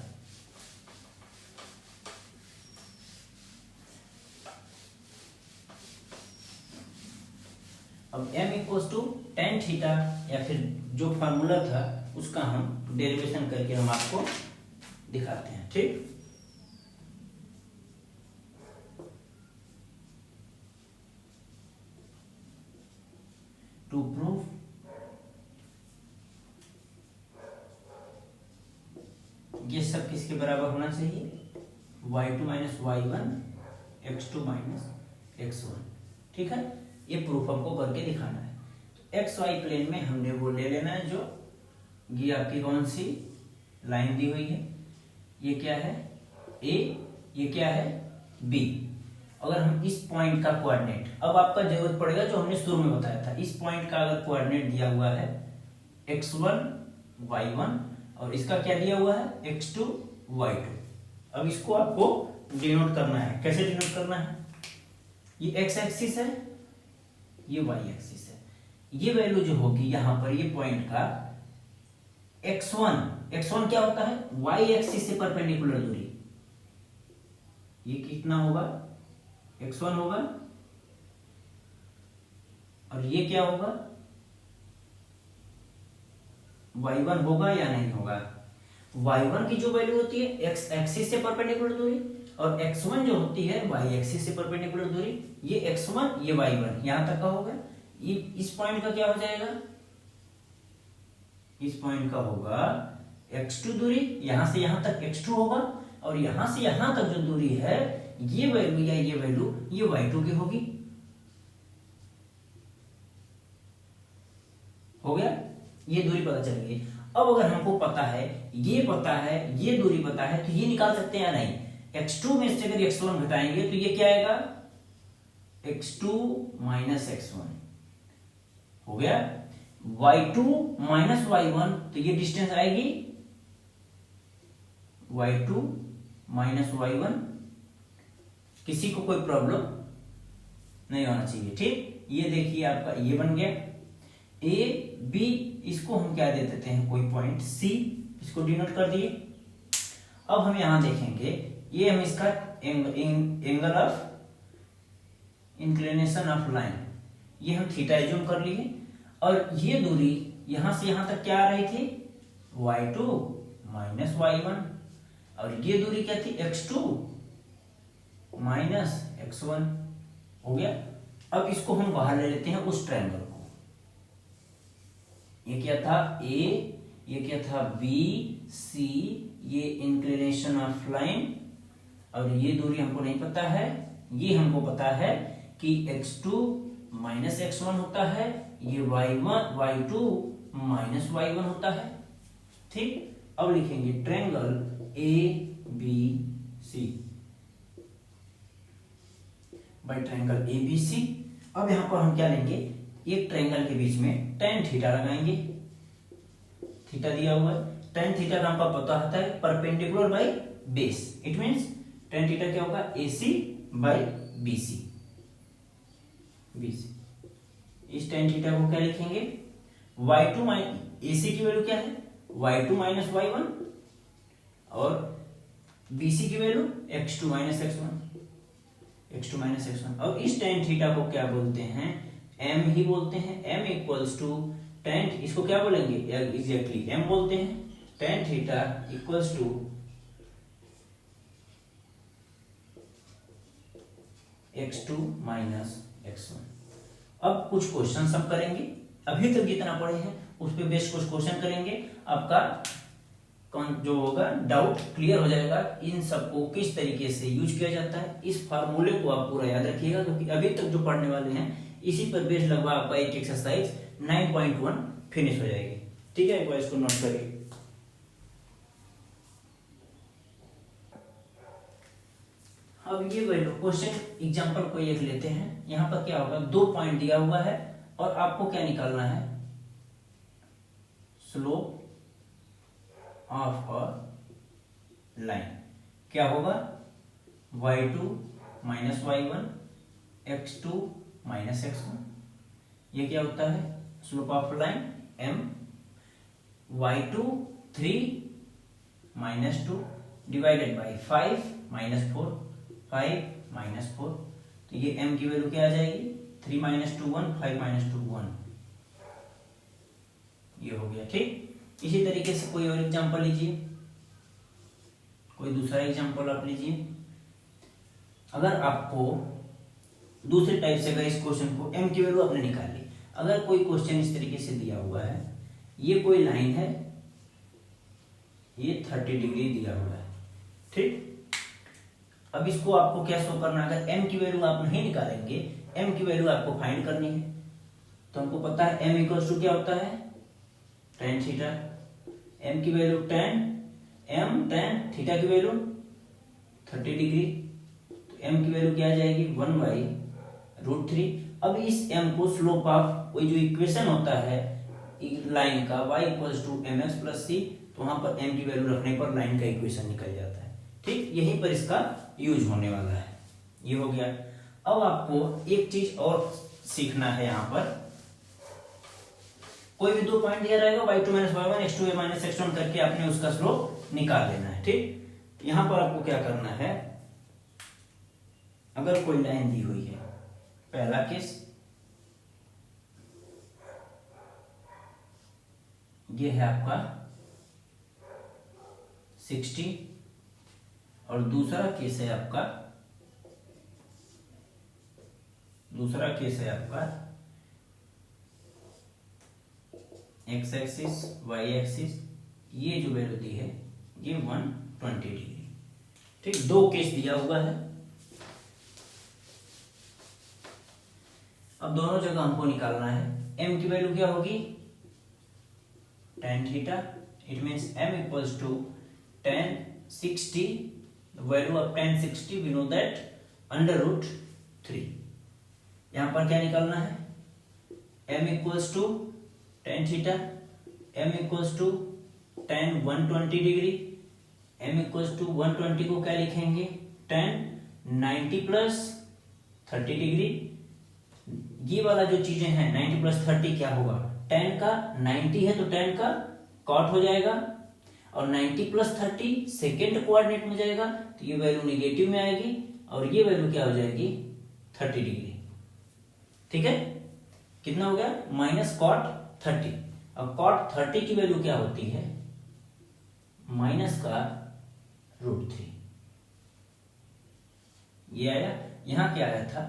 अब m equals to tan theta या फिर जो फार्मूला था उसका हम डेरिवेशन करके हम आपको दिखाते हैं। ठीक, टू प्रूव ये सब किसके बराबर होना चाहिए y2 minus y1 x2 minus x1। ठीक है, ये प्रूफ हमको करके दिखाना है। तो एक्स वाई प्लेन में हमने वो ले लेना है जो ये आपकी कौन सी लाइन दी हुई है, ये क्या है ए, ये क्या है बी। अगर हम इस पॉइंट का कोऑर्डिनेट, अब आपका जरूरत पड़ेगा जो हमने शुरू में बताया था, इस पॉइंट का अगर कोऑर्डिनेट दिया हुआ है x1 y1 और इसका क्या दिया हुआ है x2 y2। अब इसको आपको डिनोट करना है। कैसे डिनोट करना है, ये x एक्सिस है, ये y एक्सिस है। ये वैल्यू जो होगी यहां पर ये पॉइंट का x1 क्या होता है y एक्सिस से परपेंडिकुलर दूरी, ये कितना होगा x1 होगा। और ये क्या होगा y1 होगा या नहीं होगा। y1 की जो वैल्यू होती है x एक्सिस से परपेंडिकुलर दूरी और x1 जो होती है y एक्सिस से परपेंडिकुलर दूरी, ये x1 ये y1 यहां तक का होगा। ये इस पॉइंट का क्या हो जाएगा, इस पॉइंट का होगा x2 दूरी, यहां से यहां तक x2 होगा और यहां से यहां तक जो दूरी है ये वैल्यू या ये वैल्यू ये y2 की होगी। हो गया, ये दूरी पता चल गई। अब अगर हमको पता है ये दूरी पता है तो ये निकाल सकते हैं या नहीं। x2 में से अगर x1 घटाएंगे तो ये क्या आएगा x2 माइनस x1 हो गया। y2 माइनस y1 तो ये डिस्टेंस आएगी y2 माइनस y1। किसी को कोई प्रॉब्लम नहीं होना चाहिए। ठीक, ये देखिए आपका ये बन गया ए बी, इसको हम क्या दे देते हैं कोई पॉइंट सी, इसको डिनोट कर दिए। अब हम यहां देखेंगे ये हम इसका angle of inclination of line ये हम थीटा एज्यूम कर लिए और ये दूरी यहां से यहां तक क्या आ रही थी y2 माइनस y1 और ये दूरी क्या थी x2 माइनस x1 हो गया। अब इसको हम बाहर ले लेते हैं उस ट्रायंगल को। ये क्या था ए, ये क्या था बी सी, ये इंक्लिनेशन ऑफ लाइन और ये दूरी हमको नहीं पता है। ये हमको पता है कि x2 माइनस x1 होता है, ये y2 माइनस y1 होता है। ठीक, अब लिखेंगे triangle A B C by triangle A B C. अब यहां पर हम क्या लेंगे, एक ट्रायंगल के बीच में tan थीटा लगाएंगे। थीटा दिया हुआ है, tan थीटा का हमको पता होता है perpendicular by base. It means tan theta क्या होगा AC बाय BC। इस tan थीटा को क्या लिखेंगे y2 माइनस AC की वैल्यू क्या है y2 माइनस y1 और BC की वैल्यू x2 माइनस x1। और इस tan थीटा को क्या बोलते हैं m ही बोलते हैं। m इक्वल्स टू tan, इसको क्या बोलेंगे एग्जैक्टली m बोलते हैं। tan theta equals to x2 minus x1। अब कुछ क्वेश्चन हम करेंगे, अभी तक जितना पढ़े हैं उस पे बेस्ट कुछ क्वेश्चन करेंगे। आपका जो होगा डाउट क्लियर हो जाएगा इन सबको किस तरीके से यूज किया जाता है। इस फार्मूले को आप पूरा याद रखिएगा क्योंकि अभी तक जो पढ़ने वाले हैं इसी पर बेस्ड लगभग आपका एक एक्सरसाइज 9.1 फिनिश हो जाएगी। ठीक है, एक बार इसको नोट करिए। अब ये वैल्यू क्वेश्चन एग्जांपल कोई एक लेते हैं। यहाँ पर क्या होगा, 2 पॉइंट दिया हुआ है और आपको क्या निकालना है, स्लोप ऑफ अ लाइन। क्या होगा, y2 minus y1 x2 minus x1। ये क्या होता है, slope of line m, y2 3 minus 2 divided by 5 minus 4, 5 minus 4। तो ये m की वैल्यू क्या आ जाएगी, 3 माइनस 2 1, 5 माइनस 2 1। ये हो गया, ठीक। इसी तरीके से कोई और एग्जांपल लीजिए, कोई दूसरा एग्जांपल आप लीजिए। अगर आपको दूसरे टाइप से, अगर इस क्वेश्चन को m की वैल्यू आपने निकाल ली, अगर कोई क्वेश्चन इस तरीके से दिया हुआ है, ये कोई लाइन है, ये 30 डिग्री दिया हुआ है, ठीक। अब इसको आपको क्या शो करना है, अगर m की वैल्यू आप नहीं निकालेंगे, m की वैल्यू आपको फाइंड करनी है। तो हमको पता है m इक्वल्स टू क्या होता है, tan थीटा। m की वैल्यू tan थीटा की वैल्यू 30 डिग्री। तो m की वैल्यू क्या आ जाएगी, 1/√3। अब इस m को स्लोप ऑफ वही जो इक्वेशन होता है लाइन का, y equals to mx plus c, तो वहां पर m की वैल्यू रखने पर लाइन का इक्वेशन निकल जाता है, ठीक। यहीं पर इसका यूज होने वाला है। ये हो गया। अब आपको एक चीज और सीखना है, यहाँ पर कोई भी 2 पॉइंट दिया रहेगा, y2 minus y1 x2 minus x1 करके आपने उसका स्लोप निकाल लेना है, ठीक। यहां पर आपको क्या करना है, अगर कोई लाइन दी हुई है, पहला केस ये है आपका 60 और दूसरा केस है आपका x एक्सिस y एक्सिस, ये जो वैल्यू दी है ये 120 डिग्री, ठीक। 2 केस दिया हुआ है। अब दोनों जगह हमको निकालना है। m की वैल्यू क्या होगी, tan theta. It means m equals to tan 60, the value of tan 60 we know that √3। यहां पर क्या निकालना है, m equals to tan theta, m equals to tan 120 degree. m equals to 120 को क्या लिखेंगे, tan 90 प्लस 30 डिग्री। ये वाला जो चीजें हैं 90 प्लस 30 क्या होगा, tan का 90 है तो tan का कॉट हो जाएगा, और 90 प्लस 30 सेकेंड कोऑर्डिनेट में जाएगा, तो ये वैल्यू निगेटिव में आएगी और ये वैल्यू क्या हो जाएगी, 30 डिग्री, ठीक है। कितना हो गया, माइनस कॉट 30। अब कॉट 30 की वैल्यू क्या होती है, माइनस का √3। ये आया, यहां क्या आया था,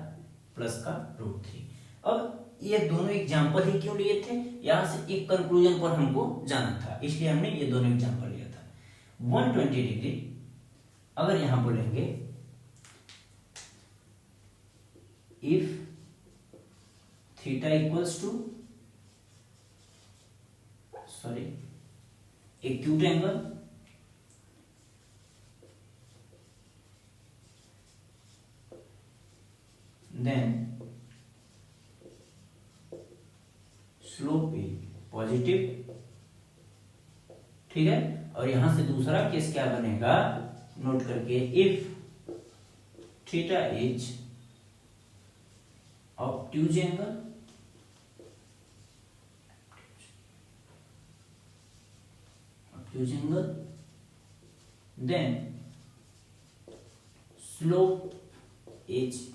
प्लस का √3। अब ये दोनों एग्जांपल ही क्यों लिए थे, यहां से एक कंक्लूजन पर हमको जाना था, इसलिए हमने ये दोनों एग्जांपल लिया था। 120 डिग्री अगर यहां बोलेंगे if theta equals to acute angle, then slope is positive, ठीक है। और यहां से दूसरा केस क्या बनेगा, नोट करके, if theta is obtuse angle, then slope is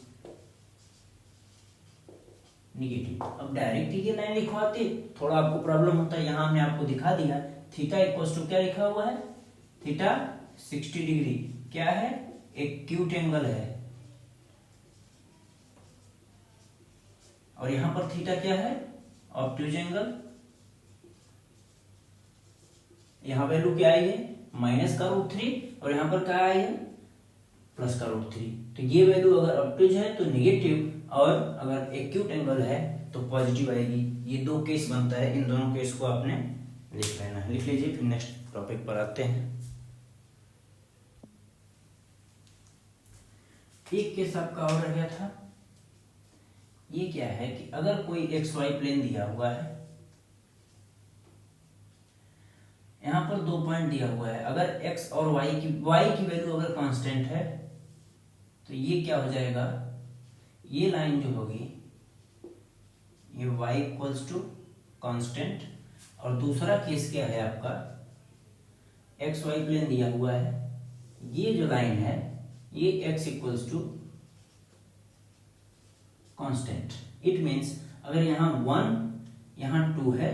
negative. अब डायरेक्ट ये लाइन लिखवाते थोड़ा आपको प्रॉब्लम होता है, यहां हमने आपको दिखा दिया। थीटा इक्वल्स टू क्या लिखा हुआ है, थीटा 60 डिग्री क्या है, एक्यूट एंगल है, और यहां पर थीटा क्या है, ऑब्ट्यूज एंगल। यहां वैल्यू क्या आई है, माइनस का √3, और यहां पर क्या आई है, प्लस का √3। तो ये वैल्यू अगर ऑब्ट्यूज है तो निगेटिव, और अगर एक्यूट एंगल है तो पॉजिटिव आएगी। ये 2 केस बनता है, इन दोनों केस को आपने लिख लेना है। लिख लीजिए, फिर नेक्स्ट टॉपिक पर आते हैं। एक केस आपका और रह गया था, ये क्या है कि अगर कोई एक्स वाई प्लेन दिया हुआ है, यहां पर 2 पॉइंट दिया हुआ है, अगर एक्स और वाई की वैल्यू अगर कांस्टेंट है तो ये क्या हो जाएगा, ये लाइन जो होगी ये y इक्वल्स टू कॉन्स्टेंट, और दूसरा केस क्या है आपका, एक्स वाई प्लेन दिया हुआ है, ये जो लाइन है ये x equals to constant. It means अगर यहाँ 1 यहाँ 2 है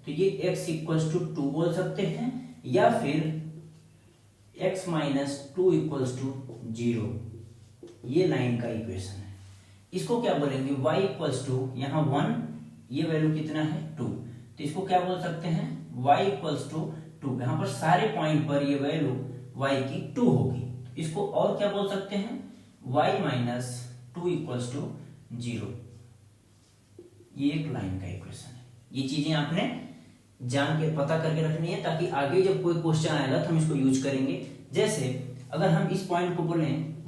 तो ये x इक्वल्स टू 2 बोल सकते हैं, या फिर x माइनस 2 इक्वल्स टू 0, ये लाइन का इक्वेशन है। इसको क्या बोलेंगे, y इक्वल्स टू यहाँ 1, ये वैल्यू कितना है 2, तो इसको क्या बोल सकते हैं, y इक्वल्स टू 2। यहाँ पर सारे पॉइंट पर ये वैल्यू y की 2 होगी, इसको और क्या बोल सकते हैं, y माइनस 2 इक्वल्स टू 0, ये एक लाइन का इक्वेशन है। ये चीजें आपने जान के पता करके रखनी है, ताकि आगे जब कोई क्वेश्चन आएगा तो हम इसको यूज करेंगे। जैसे अगर हम इस पॉइंट को बोले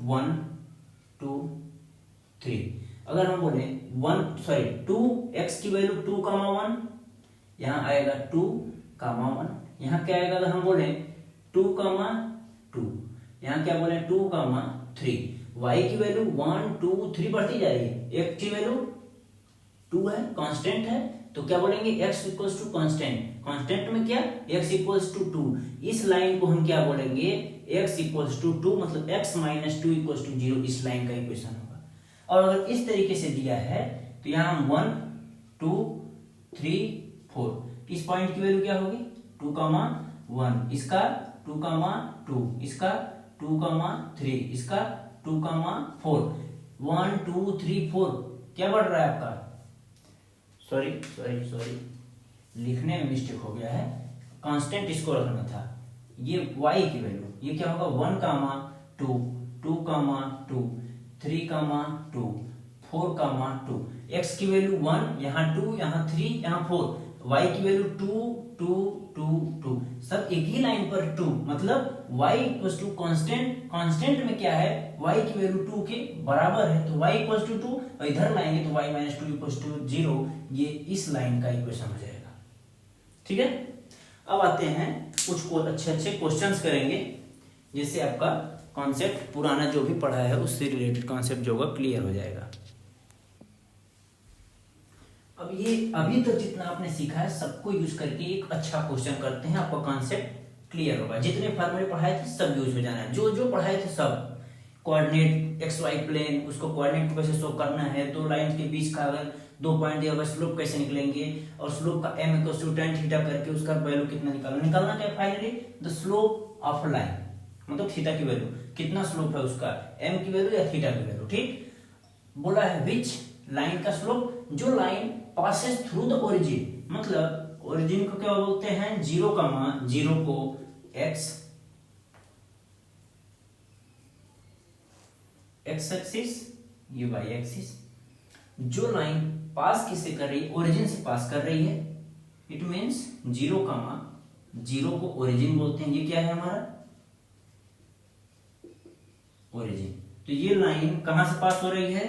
1 2 3, अगर हम बोले 2x की वैल्यू 2, 1, यहाँ आएगा 2, 1, यहाँ क्या आएगा, अगर हम बोले 2, 2, यहाँ क्या बोले 2, 3, y की वैल्यू 1 2 3 बढ़ती जा रही है, x की वैल्यू 2 है, कांस्टेंट है, तो क्या बोलेंगे x equals to constant, constant में क्या x इक्वल्स टू 2, इस लाइन को हम क्या बोलेंगे x इक्वल्स टू 2, मतलब x माइनस 2 इक्वल्स टू 0, इस लाइन का इक्वेशन होगा। और अगर इस तरीके से दिया है तो यहाँ 1 2 3 4, इस पॉइंट की वैल्यू क्या होगी 2, 1, इसका 2, 2, इसका 2, 3, इसका 2, 4, 1 2 3 4, क्या बढ़ रहा है आपका, सॉरी लिखने में मिस्टेक हो गया है, कांस्टेंट इसको रखना था, ये y की वैल्यू, ये क्या होगा 1, 2, 2, 2, 3, 2, 4, 2, x की वैल्यू 1, यहाँ 2, यहाँ 3, यहाँ 4, y की वैल्यू 2, 2, 2, 2, सब एक ही लाइन पर 2, मतलब y equals to constant, constant में क्या है y की वैल्यू 2 के बराबर है, तो y इक्वल्स टू 2, और इधर लाएंगे तो y माइनस 2 इक्वल्स टू 0, ये इस लाइन का इक्वेशन हो जाएगा। ठीक है, अब आते हैं कुछ अच्छे क्वेश्चंस करेंगे, जिससे आपका कॉन्सेप्ट पुराना जो भी पढ़ा है उससे रिलेटेड कॉन्सेप्ट जो होगा क्लियर हो जाएगा। अब ये अभी तक जितना आपने सीखा है सबको यूज करके एक अच्छा क्वेश्चन करते हैं, आपका कॉन्सेप्ट क्लियर होगा। जितने फॉर्मूले पढ़ाए थे सब यूज हो जाना है, जो पढ़ाए थे सब, कोऑर्डिनेट एक्स वाई प्लेन, उसको कोऑर्डिनेट को कैसे शो करना है, दो लाइन के बीच का अगर 2 पॉइंट दिया होगा स्लोप कैसे निकलेंगे, और स्लोप का m equals to tan theta करके उसका वैल्यू कितना निकालना क्या, finally the slope of line, मतलब थीटा की वैल्यू, कितना स्लोप है उसका, m की वैल्यू या थीटा की वैल्यू। ठीक, बोला है विच लाइन का स्लोप, जो line passes through the origin, मतलब ओरिजिन को क्या बोलते हैं 0, को x एक्सिस, ये y एक्सिस, जो लाइन पास किससे कर रही है, ओरिजिन से पास कर रही है, इट मीन्स 0, को ओरिजिन बोलते हैं, ये क्या है हमारा ओरिजिन। तो ये लाइन कहां से पास हो रही है,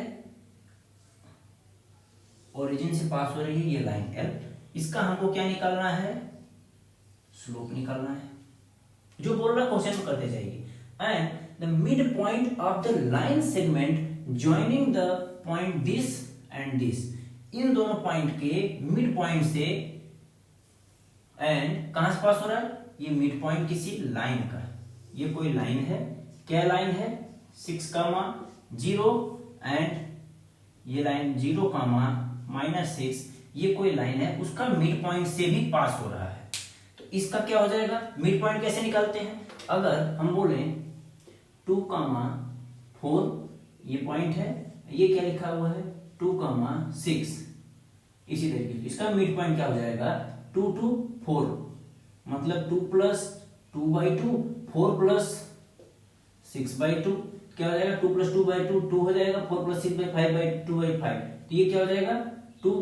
ओरिजिन से पास हो रही है ये लाइन L, इसका हमको क्या निकालना है, स्लोप निकालना है, जो बोल रहा क्वेश्चन में करते जाइए। And the mid point of the line segment joining the point this and this, इन दोनों पॉइंट के मिड पॉइंट से, एंड कहां से पास हो रहा है, ये मिड पॉइंट किसी लाइन का, ये कोई लाइन है, क्या लाइन है 6, 0, एंड ये लाइन 0, -6, ये कोई लाइन है, उसका मिड पॉइंट से भी पास हो रहा है। तो इसका क्या हो जाएगा, मिड पॉइंट कैसे निकालते हैं, अगर हम बोले 2, 4, ये पॉइंट है, ये क्या लिखा हुआ है 2, 6, इसी तरीके से इसका मिड पॉइंट क्या हो जाएगा 2, 2, 4, मतलब 2 + 2/2, 4 + 6/2, क्या हो जाएगा 2 + 2/2 2 हो जाएगा, 4 + 6/5 2/5, तो ये क्या हो जाएगा 2,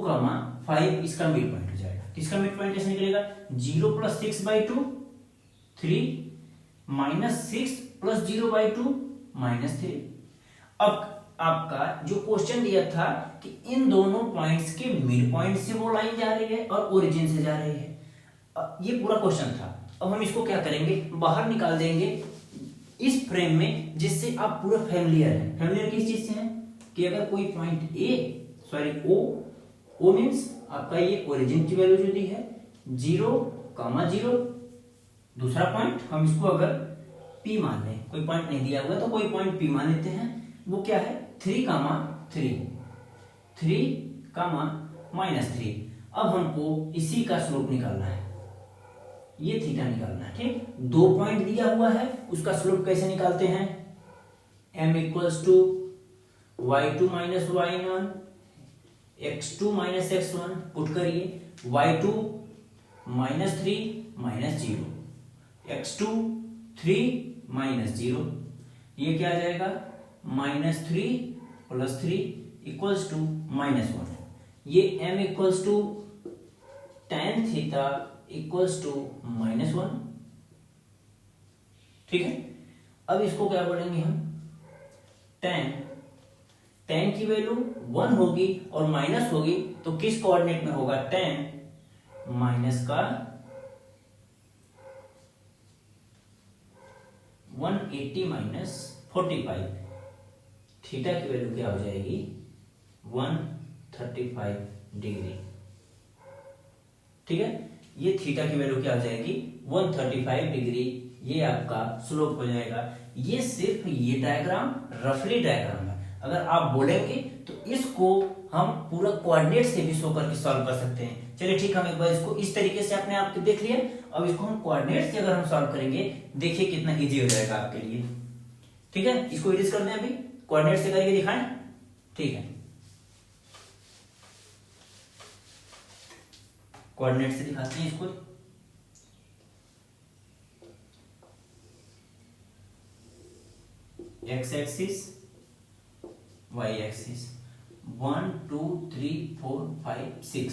5, इसका मिड पॉइंट हो जाएगा। इसका मिड पॉइंट कैसे निकलेगा 0 + 6/2 3, -6 + 0/2 -3, अब आपका जो क्वेश्चन दिया था कि इन दोनों पॉइंट्स के मिड पॉइंट से वो लाइन जा रही है और ओरिजिन से जा रही है, ये पूरा क्वेश्चन था। अब हम इसको क्या करेंगे, बाहर निकाल देंगे इस फ्रेम में, जिससे आप पूरा फैमिलियर है। फैमिलियर किस चीज से है कि अगर कोई पॉइंट ओ मीन्स आपका ये ओरिजिन की वैल्यू जो दी है 0,0, दूसरा पॉइंट हम इसको अगर P मान लें, कोई पॉइंट नहीं दिया हुआ तो कोई पॉइंट P मान लेते हैं, वो क्या है 3,3, 3,-3। अब हमको इसी का स्लोप निकालना है, ये थीटा निकालना है। ठीक, दो पॉइंट दिया हुआ है, उसका स्लोप कैसे निकालते हैं, m equals to y2 minus y1 x2 minus x1, put करिए y2 -3 -0, x2 3 -0, ये क्या आ जाएगा -3 + 3 इक्वल्स टू -1। ये m equals to tan theta equals to -1। ठीक है, अब इसको क्या बोलेंगे हम, tan की वैल्यू 1 होगी और माइनस होगी, तो किस कोऑर्डिनेट में होगा, tan माइनस का 180 - 45, थीटा की वैल्यू क्या हो जाएगी 135 डिग्री। ठीक है, ये थीटा की वैल्यू क्या हो जाएगी 135 डिग्री, ये आपका स्लोप हो जाएगा। ये सिर्फ ये डायग्राम रफली डायग्राम है, अगर आप बोलेंगे तो इसको हम पूरा कोऑर्डिनेट से भी शो करके सॉल्व कर सकते हैं। चलिए ठीक, हम एक बार इसको इस तरीके से आपने आपके देख लिया, अब इसको हम कोऑर्डिनेट से अगर हम सॉल्व करेंगे, देखिए कितना इजी हो जाएगा आपके लिए। ठीक है, इसको इरेज कर दें, अभी कोऑर्डिनेट से करके दिखाएं। ठीक है, कोऑर्डिनेट से दिखाते हैं इसको। एक्स एक्सिस, वाई एक्सिस, 1 2 3 4 5 6,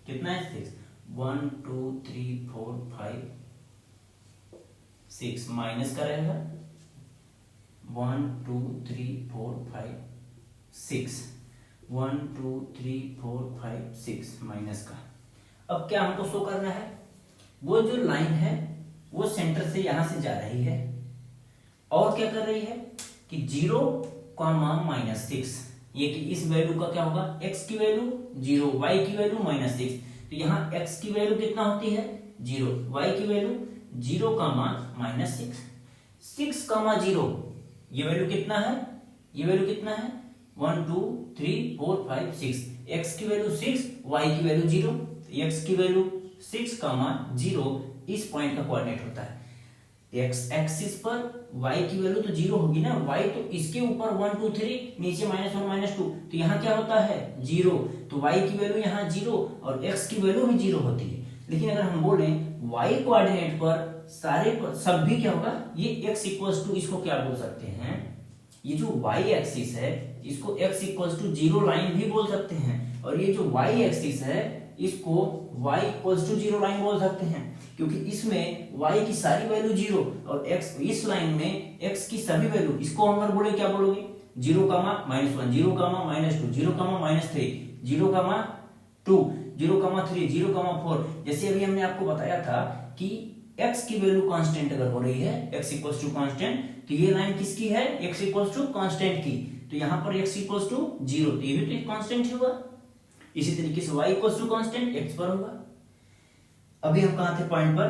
कितना है 6, 1 2 3 4 5 6, माइनस का रहेगा 1 2 3 4 5 6, 1 2 3 4 5 6 माइनस का। अब क्या हमको शो करना है, वो जो लाइन है वो सेंटर से यहां से जा रही है और क्या कर रही है कि 0, -6, ये कि इस वैल्यू का क्या होगा, x की वैल्यू 0, y की वैल्यू -6, तो यहाँ x की वैल्यू कितना होती है 0, y की वैल्यू 0, -6, 6, 0, ये वैल्यू कितना है, ये वैल्यू कितना है 1 2 3 4 5 6, x की वैल्यू 6, y की वैल्यू 0, x की वैल्यू 6, 0 इस पॉइंट का कोऑर्डिनेट होता है। x एक्सिस पर y की वैल्यू तो 0 होगी ना, y तो इसके ऊपर 1 2 3, नीचे -1 -2, तो यहाँ क्या होता है 0, तो y की वैल्यू यहाँ 0 और x की वैल्यू भी 0 होती है। लेकिन अगर हम बोलें y कोऑर्डिनेट पर सारे सब भी क्या होगा, ये x इक्वल्स टू, इसको क्या बोल सकते हैं, ये जो y एक्सिस है इसको x इक्वल्स टू 0 लाइन भी बोल सकते हैं, और ये जो y एक्सिस है इसको y इक्वल्स टू 0 लाइन बोल सकते हैं, क्योंकि इसमें y की सारी वैल्यू 0 और x इस लाइन में x की सभी वैल्यू, इसको हम अगर बोले क्या बोलोगे 0, -1, 0, -2, 0, -3, 0, 2, 0, 3, 0, 4, जैसे अभी हमने आपको बताया था कि x की वैल्यू कांस्टेंट अगर हो रही है, x इक्वल्स टू कांस्टेंट, तो ये लाइन किसकी है, x इक्वल्स टू कांस्टेंट की, तो यहाँ पर x इक्वल्स टू 0, तो ये भी तो एक कांस्टेंट होगा। इसी तरीके से y equals to constant x पर होगा। अभी हम कहां थे पॉइंट पर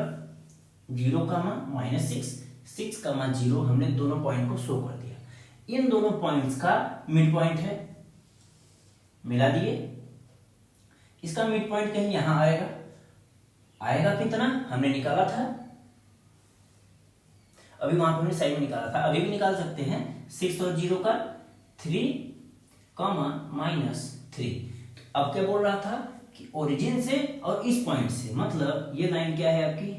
0, -6, 6, 0, हमने दोनों पॉइंट को शो कर दिया। इन दोनों पॉइंट्स का मिड पॉइंट है, मिला दिए, इसका मिड पॉइंट कहीं यहां आएगा, आएगा कितना हमने निकाला था, अभी वहां पर हमने साइड में निकाला था, अभी भी निकाल सकते हैं 6 और 0 का 3, -3। अब क्या बोल रहा था कि ओरिजिन से और इस पॉइंट से, मतलब ये लाइन क्या है आपकी,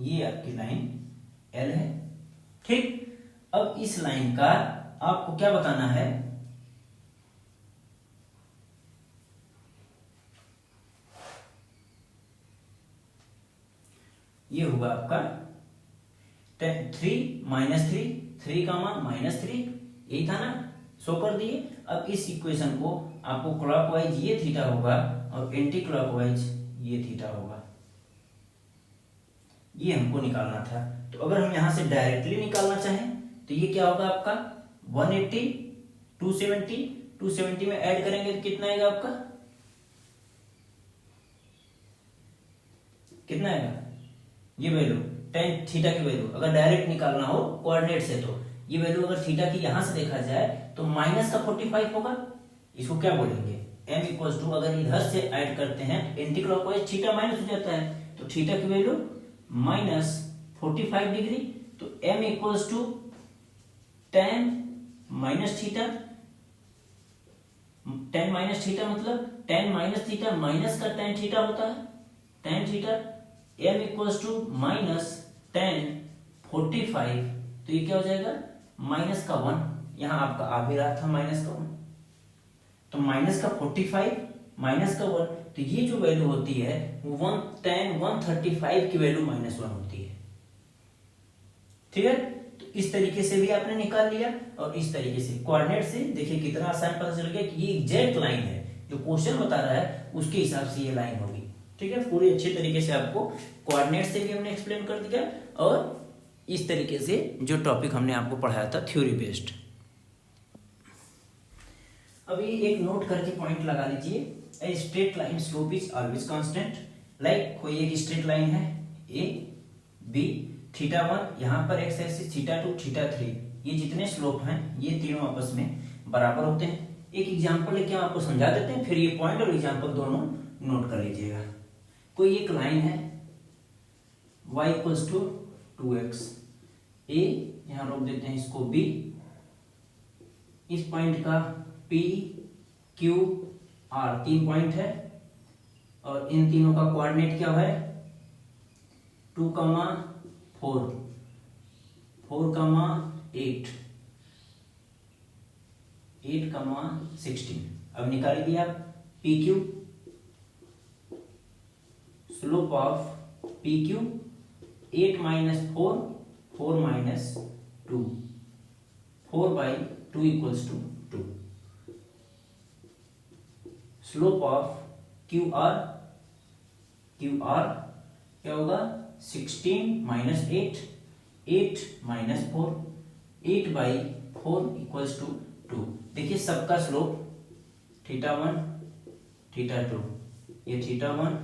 ये आपकी लाइन L है। ठीक, अब इस लाइन का आपको क्या बताना है, ये होगा आपका 3 -3, 3 का मान -3, यही था ना, शो कर दिए। अब इस इक्वेशन को आपको क्लॉकवाइज ये थीटा होगा और एंटी क्लॉकवाइज ये थीटा होगा, ये हमको निकालना था। तो अगर हम यहां से डायरेक्टली निकालना चाहें तो ये क्या होगा आपका 180, 270 में ऐड करेंगे तो कितना आएगा आपका, कितना आएगा, ये वैल्यू tan थीटा की वैल्यू अगर डायरेक्ट निकालना हो कोऑर्डिनेट से, तो ये वैल्यू अगर थीटा की यहां से देखा जाए तो माइनस का 45 होगा। इसको क्या बोलेंगे, m इक्वल टू, अगर इधर से ऐड करते हैं एंटी क्लॉकवाइज थीटा माइनस हो जाता है, तो थीटा की वैल्यू -45 डिग्री, तो m equal to tan minus theta, tan minus theta मतलब tan माइनस थीटा माइनस का tan थीटा होता है, tan theta, m equals to -tan 45, तो ये क्या हो जाएगा माइनस का 1, यहां आपका आ भी रहा था माइनस का 1, तो माइनस का 45 माइनस का 1, तो ये जो वैल्यू होती है वो tan 135 की वैल्यू -1 होती है। ठीक है, तो इस तरीके से भी आपने निकाल लिया, और इस तरीके से कोऑर्डिनेट से देखिए कितना आसान पता चल गया कि ये एग्जैक्ट लाइन है, जो क्वेश्चन बता रहा है उसके हिसाब से ये लाइन होगी। ठीक है, पूरे अच्छे तरीके से आपको कोऑर्डिनेट से भी हमने एक्सप्लेन कर दिया, और इस तरीके से जो टॉपिक हमने आपको पढ़ाया था थ्योरी बेस्ड। अभी एक नोट करके पॉइंट लगा लीजिए, a straight line slope is always constant, like कोई एक स्ट्रेट लाइन है ए बी, θ1 यहाँ पर एक्स एक्सिस, θ2 θ3, ये जितने स्लोप हैं ये तीनों आपस में बराबर होते हैं। एक एग्जांपल लेके हम आपको समझा देते हैं, फिर ये पॉइंट और एग्जांपल दोनों नोट कर लीजिएगा। कोई एक लाइन है y इक्वल्स टू 2x, ए यहां रोक देते हैं इसको b, इस पॉइंट का p q r 3 पॉइंट है, और इन तीनों का कोऑर्डिनेट क्या है 2, 4, 8, 8, 16। अब निकालिए आप P Q, slope of P Q 8 - 4, 4 - 2, 4/2 equals to 2। Slope of Q R क्या होगा 16 - 8, 8 - 4, 8/4 इक्वल्स टू 2। देखिए सबका स्लोप θ1 θ2, ये θ1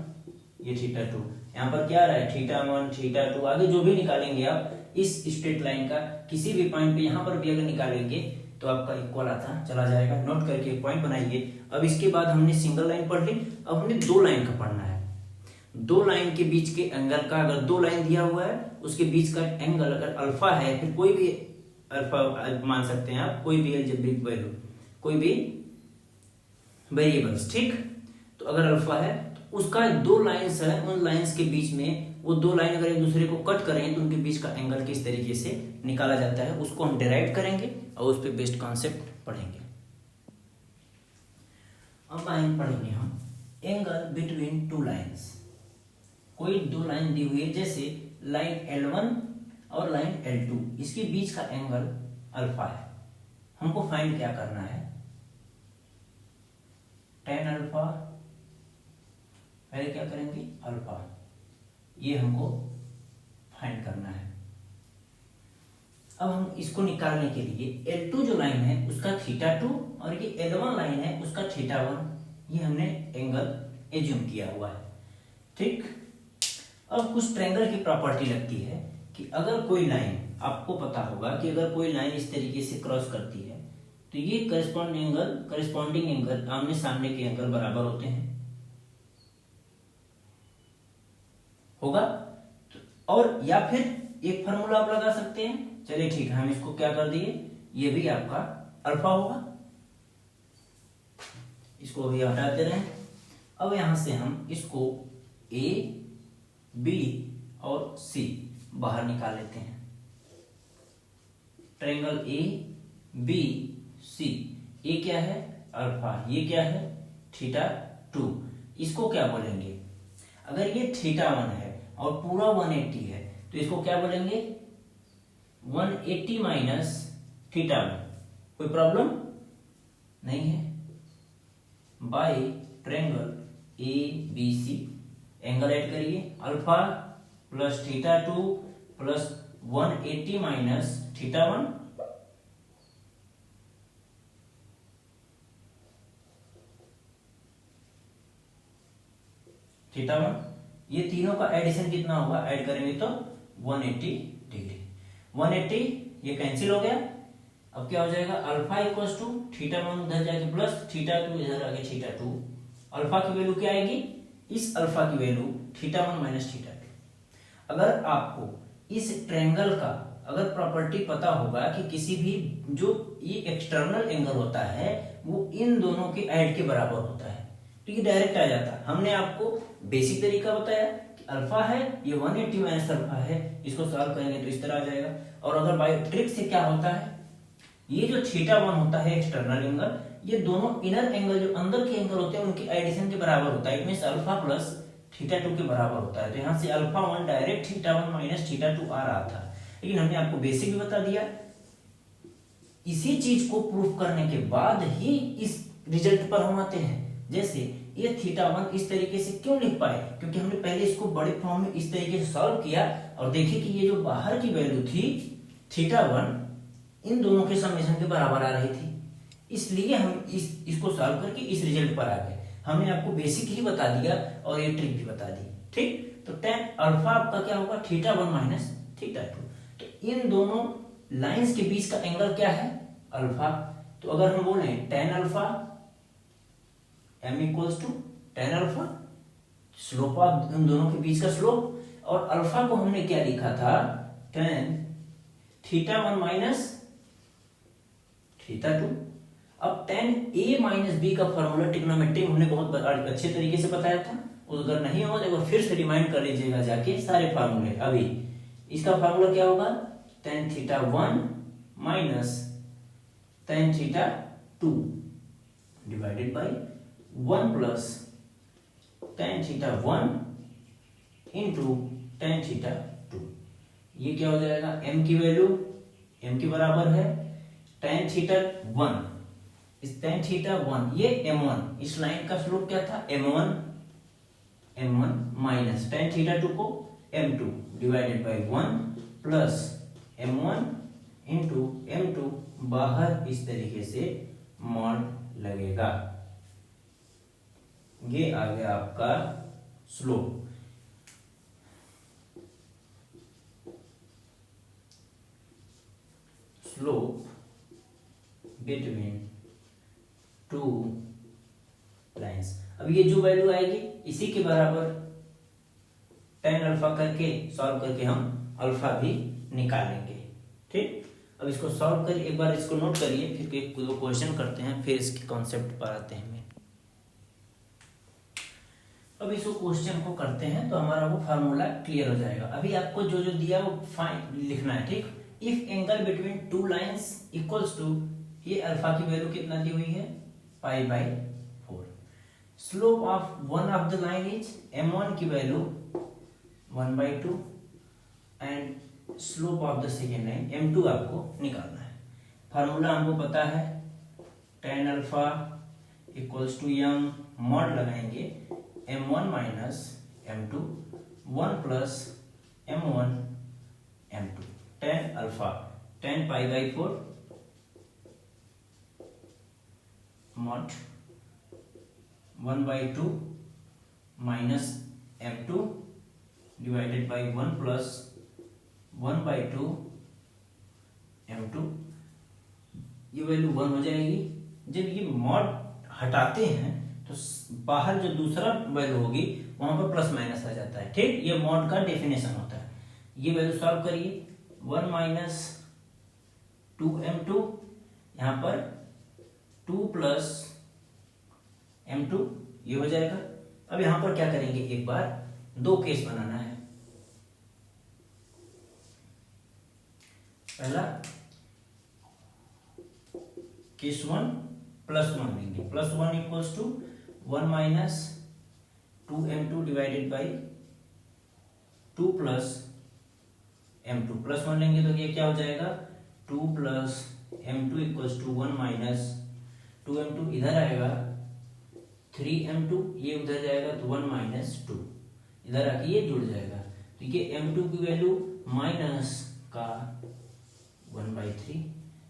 ये θ2, यहाँ पर क्या आ रहा है θ1 θ2, आगे जो भी निकालेंगे आप इस स्ट्रेट लाइन का किसी भी पॉइंट पे यहाँ पर भी अगर निकालेंगे तो आपका इक्वल आता चला जाएगा। नोट करके एक पॉइंट बनाइए। अब इसके बाद हमने सिंगल लाइन पढ़ ली, अब हमने दो लाइन का पढ़ना है। दो लाइन के बीच के एंगल का, अगर दो लाइन दिया हुआ है उसके बीच का एंगल अगर अल्फा है, फिर कोई भी अल्फा मान सकते हैं आप, कोई भी अलजेब्रिक वैल्यू, कोई भी वेरिएबल्स, ठीक। तो अगर अल्फा है तो उसका दो लाइंस है, उन लाइंस के बीच में वो दो लाइन अगर एक दूसरे को कट करें तो उनके बीच का एंगल किस तरीके से निकाला जाता है उसको हम डिराइव करेंगे और उस पर बेस्ड कॉन्सेप्ट पढ़ेंगे। अब पढ़ेंगे हम एंगल बिटवीन टू लाइंस। कोई दो लाइन दी हुई है, जैसे लाइन L1 और लाइन L2, इसके बीच का एंगल अल्फा है। हमको फाइंड क्या करना है, tan अल्फा, पहले क्या करेंगे अल्फा, ये हमको फाइंड करना है। अब हम इसको निकालने के लिए L2 जो लाइन है उसका θ2 और ये L1 लाइन है उसका θ1, ये हमने एंगल एज्यूम किया हुआ है, ठीक। अब कुछ ट्रायंगल की प्रॉपर्टी लगती है कि अगर कोई लाइन, आपको पता होगा कि अगर कोई लाइन इस तरीके से क्रॉस करती है तो ये करस्पॉन्डिंग एंगल आमने सामने के एंगल बराबर होते हैं, होगा। और या फिर एक फार्मूला आप लगा सकते हैं, चलिए ठीक है, हम इसको क्या कर दिए, ये भी आपका अल्फा होगा, इसको अभी हटा दे रहे हैं। अब यहां से हम इसको ए बी और सी बाहर निकाल लेते हैं। ट्रायंगल ए बी सी, ये क्या है अल्फा, ये क्या है θ2, इसको क्या बोलेंगे, अगर ये θ1 है और पूरा 180 है तो इसको क्या बोलेंगे 180 माइनस थीटा 1, कोई प्रॉब्लम नहीं है, by triangle A B C. Angle add करिए, alpha plus theta 2 plus 180 minus theta 1, theta 1। ये तीनों का एडिशन कितना होगा, ऐड करेंगे तो 180 डिग्री। 180 ये कैंसिल हो गया। अब क्या हो जाएगा, अल्फा इक्वल्स टू थीटा 1 उधर जाके प्लस थीटा 2 इधर आगे थीटा 2। अल्फा की वैल्यू क्या आएगी, इस अल्फा की वैल्यू थीटा 1 माइनस थीटा 2। अगर आपको इस ट्रायंगल का अगर प्रॉपर्टी पता होगा कि किसी भी जो ये एक्सटर्नल एंगल होता है वो इन दोनों के ऐड के बराबर होता है, तो ये डायरेक्ट आ जाता। हमने आपको बेसिक तरीका बताया कि अल्फा है, ये 180 माइनस अल्फा है, इसको सॉल्व करेंगे तो इस तरह आ जाएगा। और अगर बाय ट्रिक से क्या होता है, ये जो थीटा 1 होता है एक्सटर्नल एंगल, ये दोनों इनर एंगल जो अंदर के एंगल होते हैं उनके एडिशन के बराबर होता है। It means alpha plus theta 2 के बराबर होता है। तो यहाँ से alpha 1 direct theta 1 minus theta 2 आ रहा था, लेकिन हमने आपको बेसिक भी बता दिया। इसी चीज को प्रूफ करने के बाद ही इस रिजल्ट पर हम आते हैं। जैसे ये थीटा 1 इस तरीके से क्यों लिख पाए, क्योंकि हमने पहले इसको बड़े फॉर्म में इस तरीके से सॉल्व किया और देखे कि ये जो बाहर की वैल्यू थी थीटा 1 इन दोनों के समेशन के बराबर आ रही थी, इसलिए हम इसको सॉल्व करके इस रिजल्ट पर आ गए। हमने आपको बेसिक ही बता दिया और ये ट्रिक भी बता दी, ठीक। तो tan अल्फा आपका क्या होगा, थीटा 1 माइनस थीटा 2। तो इन दोनों लाइंस के बीच का एंगल क्या है, अल्फा। तो अगर हम बोले tan alpha m equals to tan alpha, slope of इन दोनों के बीच का स्लोप, और अल्फा को हमने क्या लिखा था, tan थीटा 1 माइनस थीटा 2। अब tan a माइनस बी का फॉर्मूला ट्रिग्नोमेट्री हमने बहुत अच्छे तरीके से बताया था, अगर नहीं हो तो फिर से रिमाइंड कर लीजिएगा जाके सारे फार्मूले। अभी इसका फार्मूला क्या होगा, tan theta 1 minus tan theta 2 divided by 1 plus tan theta 1 into tan theta 2। ये क्या हो जाएगा, m की वैल्यू m के बराबर है tan थीटा 1, इस tan थीटा 1 ये m1, इस लाइन का स्लोप क्या था m1 माइनस tan थीटा 2 को m2 divided by 1 plus m1 into m2, बाहर इस तरीके से मॉड लगेगा। ये आ गया आपका slope. Slope between two lines. अब ये जो वैल्यू आएगी इसी के बराबर tan अल्फा करके सॉल्व करके हम अल्फा भी निकालेंगे, ठीक। अब इसको सॉल्व करिए, एक बार इसको नोट करिए, फिर एक दो क्वेश्चन करते हैं, फिर इसके कॉन्सेप्ट पर आते हैं। अब इसको क्वेश्चन को करते हैं तो हमारा वो फार्मूला क्लियर हो जाएगा। अभी आपको जो जो दिया वो फाइन लिखना है, ठीक। If angle between two lines equals to, ये अल्फा की वैल्यू कितना दी हुई है, π/4। Slope of one of the line is m1 की value 1/2 and slope of the second line m2 आपको निकालना है। फार्मूला हमको पता है, tan alpha equals to m mod लगाएंगे m1 minus m2 1 plus m1 m2। tan alpha tan π/4 mod 1/2 minus m2 divided by 1 plus 1/2 m2। ये value 1 हो जाएगी। जब ये मॉड हटाते हैं तो बाहर जो दूसरा वैल्यू होगी वहां पर प्लस माइनस आ जाता है, ठीक। ये मॉड का डेफिनेशन होता है। ये वैल्यू सॉल्व करिए, 1 माइनस 2m2, यहां पर 2 प्लस m2, ये हो जाएगा। अब यहां पर क्या करेंगे, एक बार दो केस बनाना है। पहला केस 1 +1 लेंगे, +1 equals to 1 minus 2m2 divided by 2 plus m2 plus 1 लेंगे तो ये क्या हो जाएगा 2 plus m2 equals to 1 minus 2m2 इधर आएगा 3m2, ये उधर जाएगा तो 1 माइनस 2 इधर आके ये जुड़ जाएगा। तो ये m2 की वैल्यू माइनस का 1/3।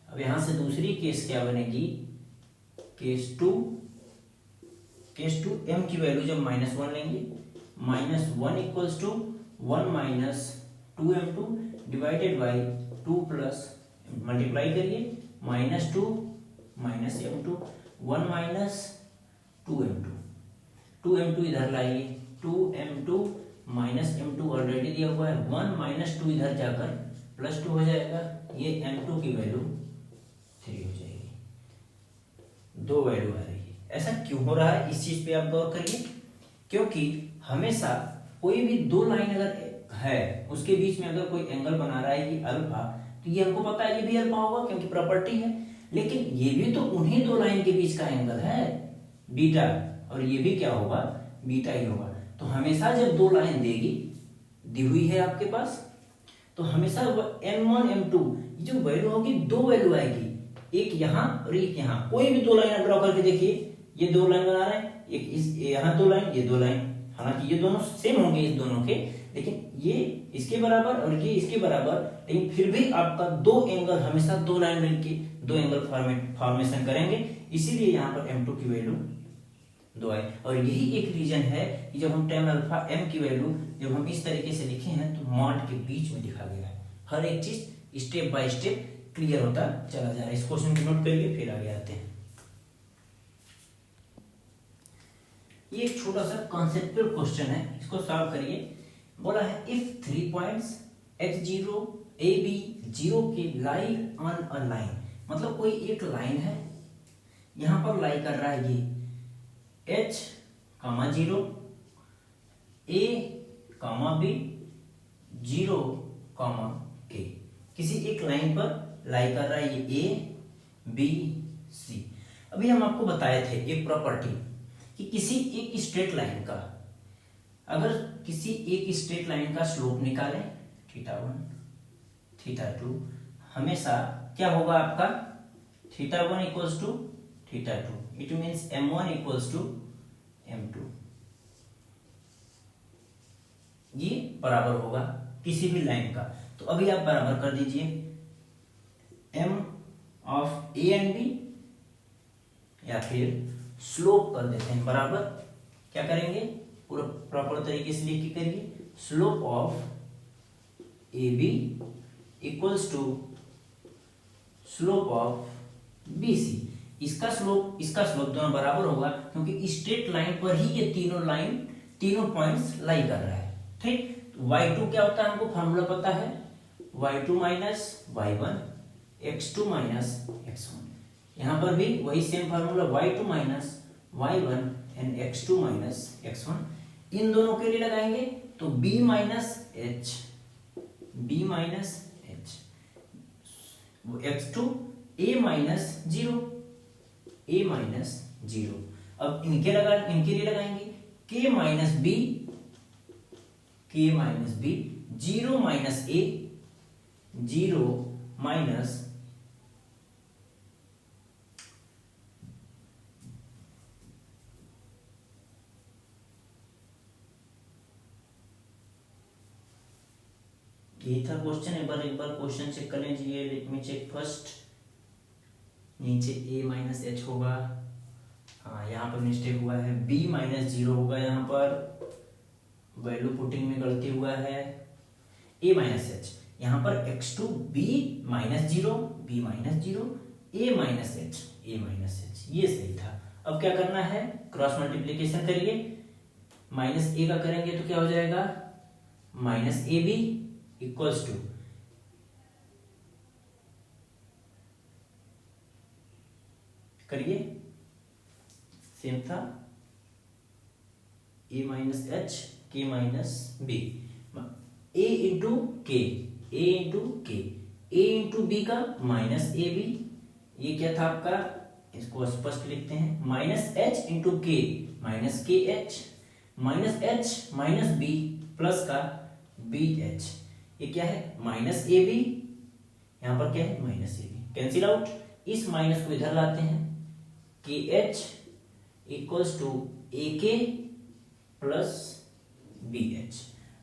अब यहां से दूसरी केस क्या बनेगी, केस टू m की वैल्यू जब -1 लेंगे, -1 equals to 1 minus 2m2 divided by 2 plus multiply करिए -2 माइनस m2 1 माइनस 2m2 इधर लाइए 2m2 माइनस m2 ऑलरेडी दिया हुआ है 1 माइनस 2 इधर जाकर +2 हो जाएगा। ये m2 की वैल्यू 3 हो जाएगी, 2 वैल्यू आ रही है। ऐसा क्यों हो रहा है इस चीज पे आप गौर करिए, क्योंकि हमेशा कोई भी दो लाइन अगर है उसके बीच में अगर कोई एंगल बना रहा है ये अल्फा, तो ये हमको पता है ये भी अल्फा होगा क्योंकि प्रॉपर्टी है। लेकिन ये भी तो उन्हीं दो लाइन के बीच का एंगल है बीटा, और ये भी क्या होगा बीटा ही होगा। तो हमेशा जब दो लाइन दी हुई है आपके पास, तो हमेशा m1 m2 जो वैल्यू होगी दो वैल्यू आएगी, एक यहाँ और एक यहाँ। कोई भी दो लाइन ड्रॉ करके देखिए, ये दो लाइन बना रहे हैं, एक इस यहाँ दो लाइन, ये दो लाइन, हालांकि ये दोनों सेम होंगे इस दोनों के, लेकिन ये इसके बराबर और ये इसके बराबर, लेकिन फिर भी आपका दो एंगल हमेशा दो लाइन मिलके दो एंगल फॉर्मेशन करेंगे, इसीलिए यहाँ पर m2 की वैल्यू 2 आए। और यही एक रीजन है कि जब हम tan अल्फा m की वैल्यू जब हम इस तरीके से लिखे हैं तो मॉड के बीच में लिखा गया है। हर एक चीज स्टेप बाय स्टेप क्लियर होता चला जा रहा है। इस क्वेश्चन को नोट करिए, फिर आगे आते हैं। ये एक छोटा सा कॉन्सेप्चुअल क्वेश्चन है, इसको सॉल्व करिए। बोला है इफ 3 पॉइंट्स x0 ab 0 के लाई ऑन अ लाइन, मतलब कोई एक लाइन है यहां पर लाई कर रहा है ये h, 0 a, b 0, k, किसी एक लाइन पर लाई कर रहा है ये a b c। अभी हम आपको बताए थे एक प्रॉपर्टी कि किसी एक स्ट्रेट लाइन का, अगर किसी एक स्ट्रेट लाइन का स्लोप निकालें θ1 θ2, हमेशा क्या होगा आपका θ1 equals to θ2, it means m1 equals to m2, ये बराबर होगा किसी भी लाइन का। तो अभी आप बराबर कर दीजिए m of a and b, या फिर स्लोप कर देते हैं बराबर, क्या करेंगे पूरा प्रॉपर तरीके से लिख के करिए, slope of A B equals to slope of B C. इसका स्लोप दोनों बराबर होगा क्योंकि स्ट्रेट लाइन पर ही ये तीनों पॉइंट्स लाई कर रहा है। ठीक, y2 क्या होता है हमको फॉर्मूला पता है, y2 minus y1 x2 minus x1। यहां पर भी वही same formula y2 minus y1 and x2 minus x1। इन दोनों के लिए लगाएंगे तो b minus h, b minus h, x2 a minus 0, a minus 0। अब इनके लिए लगाएंगे k minus b, 0 minus a, 0 minus यही था क्वेश्चन। एक बार क्वेश्चन चेक कर लीजिए। Let me check first. नीचे a माइनस एच होगा, हाँ यहाँ पर मिस्टेक हुआ है, b माइनस 0 होगा, यहाँ पर वैल्यू पुटिंग में गलती हुआ है, a माइनस एच, यहाँ पर x2 b minus 0, b minus 0, a minus H, ये सही था। अब क्या करना है, क्रॉस मल्टीप्लीकेशन करिए, माइनस a का करेंगे तो क्या हो जाएगा, minus A B equals to करिए, सेम था, a minus H, K minus B, a into K, a into B का माइनस ए बी, ये क्या था आपका, इसको स्पष्ट लिखते हैं, minus H into K minus K H, minus H minus B plus का बी एच, ये क्या है माइनस ए बी, यहां पर क्या है minus A B, cancel out. इस माइनस को इधर लाते हैं, के एच इक्वल्स टू ए के प्लस बी एच।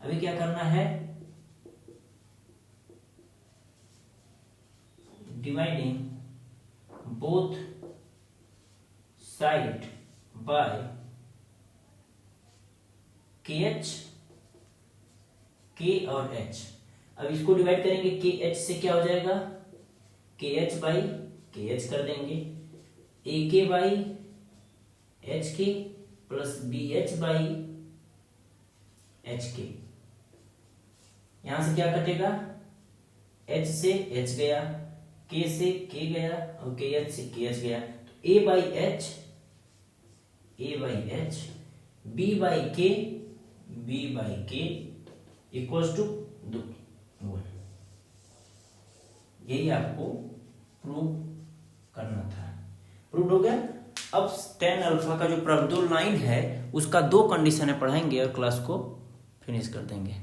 अभी क्या करना है, डिवाइडिंग बोथ साइड बाय के एच, के और एच। अब इसको डिवाइड करेंगे, के एच से क्या हो जाएगा, के एच बाई के एच कर देंगे, A K by H K plus B H by H K. यहां से क्या कटेगा, एच से एच गया, के से के गया और के एच से के एच गया, तो A by H, A by H, B by K, B by K equals to 1। यही आपको प्रूव करना था, प्रूव हो गया। अब tan अल्फा का जो प्रबल लाइन है उसका 2 कंडीशन है, पढ़ाएंगे और क्लास को फिनिश कर देंगे।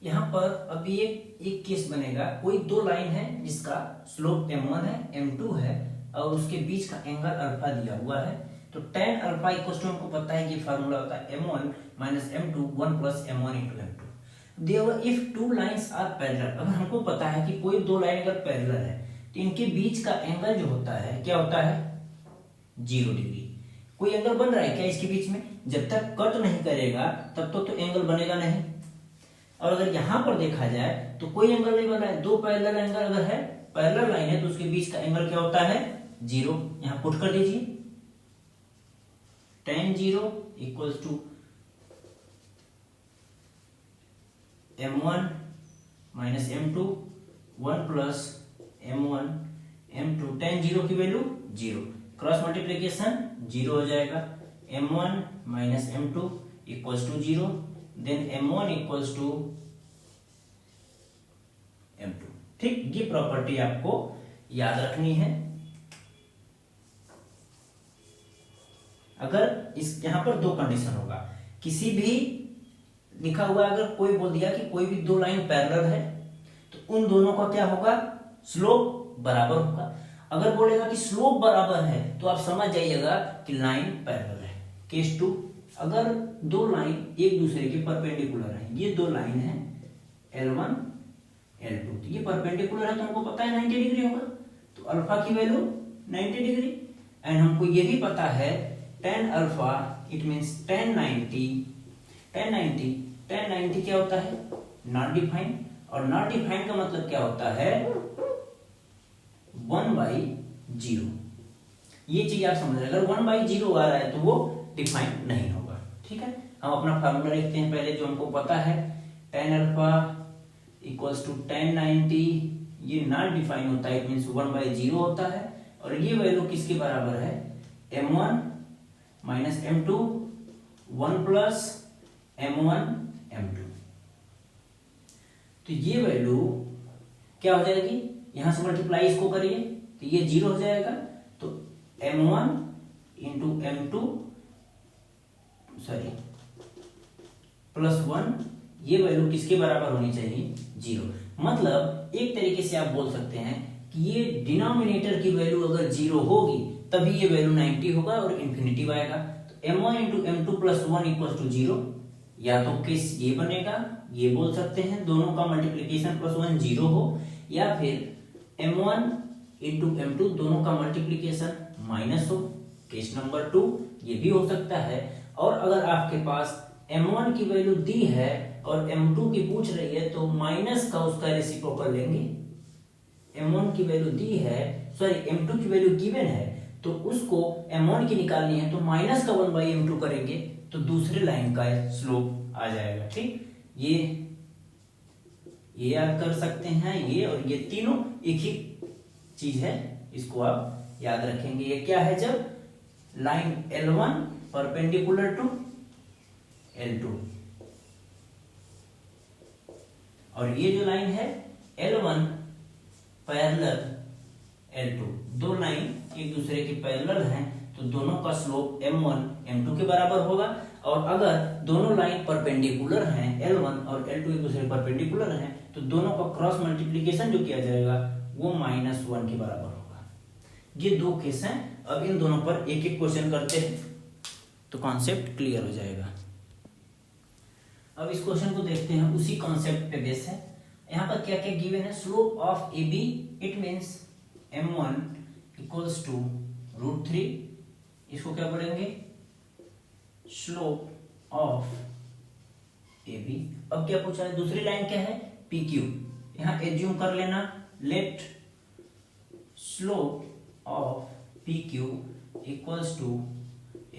यहां पर अभी एक केस बनेगा, कोई 2 लाइन है जिसका स्लोप m1 है, m2 है और उसके बीच का एंगल अल्फा दिया हुआ है। तो tan अल्फा इक्वल टू हमको पता है कि फार्मूला होता है m1 minus m2 1 plus m1 into m2। There if 2 lines are parallel, अगर हमको पता है कि कोई 2 लाइन अगर पैरेलल है तो इनके बीच का एंगल जो होता है क्या होता है 0 डिग्री। कोई एंगल बन रहा है क्या इसके बीच में, जब तक कट नहीं करेगा तब तक तो एंगल बनेगा नहीं। और अगर यहां पर देखा जाए तो कोई एंगल नहीं बन रहा है, 2 पैरेलल एंगल अगर है, पैरेलल लाइन है तो उसके बीच का एंगल क्या होता है 0। यहां पुट कर दीजिए, tan 0 equals to m1 minus m2 1 plus m1 m2, tan 0 की वैल्यू 0, क्रॉस मल्टीप्लीकेशन 0 हो जाएगा, m1 minus m2 equals to 0, then m1 equals to m2। ठीक, ये प्रॉपर्टी आपको याद रखनी है। अगर इस यहां पर 2 कंडीशन होगा, किसी भी लिखा हुआ अगर कोई बोल दिया कि कोई भी 2 लाइन पैरेलल है तो उन दोनों का क्या होगा स्लोप बराबर होगा। अगर बोलेगा कि स्लोप बराबर है तो आप समझ जाइएगा कि लाइन पैरेलल है। केस 2, अगर 2 लाइन एक दूसरे के परपेंडिकुलर है, ये 2 लाइन है L1 L2, तो ये परपेंडिकुलर है तो हमको पता है 90 डिग्री होगा, तो अल्फा की वैल्यू 90 डिग्री। एंड हमको ये भी पता है tan alpha it means tan 90 क्या होता है नॉट डिफाइंड, और नॉट डिफाइंड का मतलब क्या होता है 1/0। ये चीज आप समझ रहे हैं, अगर 1/0 आ रहा है तो वो डिफाइंड नहीं होगा। ठीक है, हम अपना फार्मूला लिखते हैं पहले जो हमको पता है, tan alpha equals to tan 90, ये नॉट डिफाइन होता है, इट मींस 1/0 होता है, और ये वैल्यू किसके बराबर है m1 minus m2 1 plus m1 m2। तो ये वैल्यू क्या हो जाएगी, यहां से मल्टीप्लाई इसको करिए तो ये 0 हो जाएगा, तो m1 into m2 sorry plus 1, ये वैल्यू किसके बराबर होनी चाहिए 0। मतलब एक तरीके से आप बोल सकते हैं कि ये डिनोमिनेटर की वैल्यू अगर 0 होगी तभी ये वैल्यू 90 होगा और इन्फिनिटी आएगा। तो m1 into m2 plus 1 equal to 0, या तो केस ये बनेगा, ये बोल सकते हैं दोनों का मल्टीप्लीकेशन प्लस 1 0 हो, या फिर m1 इंटू m2 दोनों का मल्टीप्लीकेशन माइनस हो, केस नंबर 2 ये भी हो सकता है। और अगर आपके पास m1 की वैल्यू दी है और m2 की पूछ रही है तो माइनस का उसका रेसिप्रोकल लेंगे। m1 की वैल्यू दी है, सॉरी m2 की वैल्यू गिवन है तो उसको m1 की निकालनी है तो माइनस का 1/m2 करेंगे तो दूसरे लाइन का स्लोप आ जाएगा। ठीक, ये याद कर सकते हैं, ये और ये तीनों एक ही चीज है, इसको आप याद रखेंगे। ये क्या है, जब line L1 perpendicular to L2 और ये जो लाइन है L1 पैरेलल L2, 2 लाइन एक दूसरे के पैरेलल हैं तो दोनों का स्लोप m1 m2 के बराबर होगा। और अगर दोनों लाइन परपेंडिकुलर हैं, L1 और L2 एक दूसरे परपेंडिकुलर हैं, तो दोनों का क्रॉस मल्टीप्लीकेशन जो किया जाएगा वो -1 के बराबर होगा। ये दो केस हैं। अब इन दोनों पर एक एक क्वेश्चन करते हैं तो कॉन्सेप्ट क्लियर हो जाएगा। अब इस क्वेश्चन को देखते हैं, उसी कॉन्सेप्ट पे बेस है। यहाँ पर क्या क्या गिवन है, slope of AB it means m1 equals to √3, इसको क्या पढ़ेंगे, स्लोप ऑफ AB। अब क्या पूछा है, दूसरी लाइन क्या है, PQ। यहाँ एज्यूम कर लेना, let slope of PQ equals to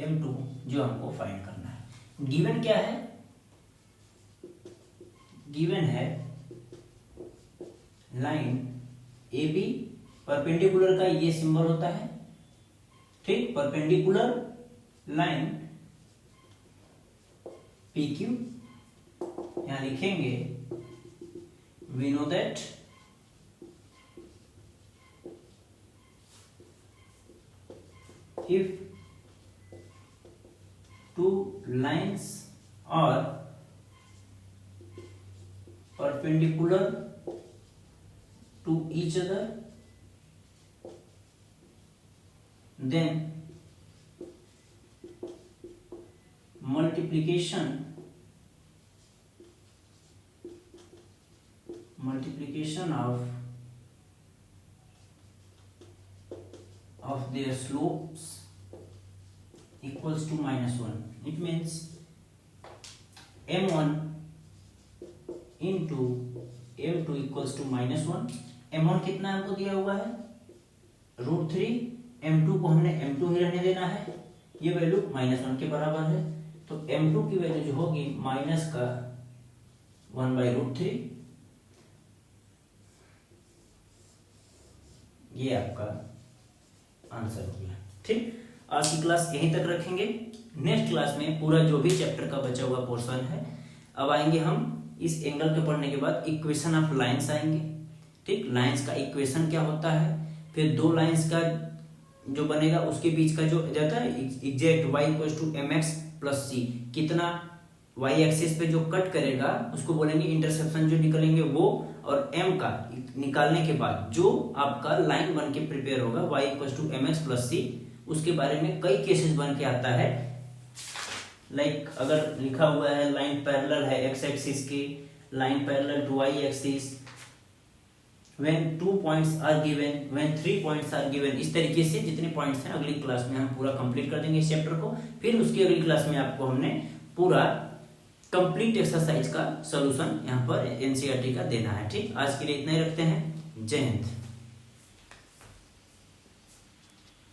m2, जो हमको फाइंड करना है। गिवन क्या है, गिवन है लाइन AB, परपेंडिकुलर का ये सिंबल होता है, ठीक, परपेंडिकुलर लाइन PQ। यहां लिखेंगे we know that if two lines are perpendicular to each other, then multiplication of their slopes equals to -1. It means m1 into m2 equals to -1। m1 कितना हमको दिया हुआ है, √3, m2 को हमने m2 ही रहने देना है, ये वैल्यू -1 के बराबर है, तो m2 की वैल्यू जो होगी -1/√3। ये आपका आंसर हो गया। ठीक, आज की क्लास यहीं तक रखेंगे। नेक्स्ट क्लास में पूरा जो भी चैप्टर का बचा हुआ पोर्शन है, अब आएंगे हम इस एंगल के पढ़ने के बाद इक्वेशन ऑफ लाइंस आएंगे। ठीक, लाइंस का इक्वेशन क्या होता है, फिर दो लाइंस का जो बनेगा उसके बीच का जो जाता है एग्जैक्ट y = mx + c, कितना y एक्सिस पे जो कट करेगा उसको बोलेंगे इंटरसेप्शन जो निकलेंगे वो, और m का निकालने के बाद जो आपका लाइन बन के प्रिपेयर होगा y = mx + c, उसके बारे में कई केसेस बन के आता है। लाइक अगर लिखा हुआ है लाइन पैरेलल है x एक्सिस की, line parallel to y axis, when 2 points are given, when 3 points are given, इस तरीके से जितने पॉइंट्स हैं अगली क्लास में हम पूरा कंप्लीट कर देंगे इस चैप्टर को। फिर उसकी अगली क्लास में आपको हमने पूरा कंप्लीट एक्सरसाइज का सॉल्यूशन यहाँ पर एनसीईआरटी का देना है। ठीक, आज के लिए इतना ही रखते हैं। जय हिंद।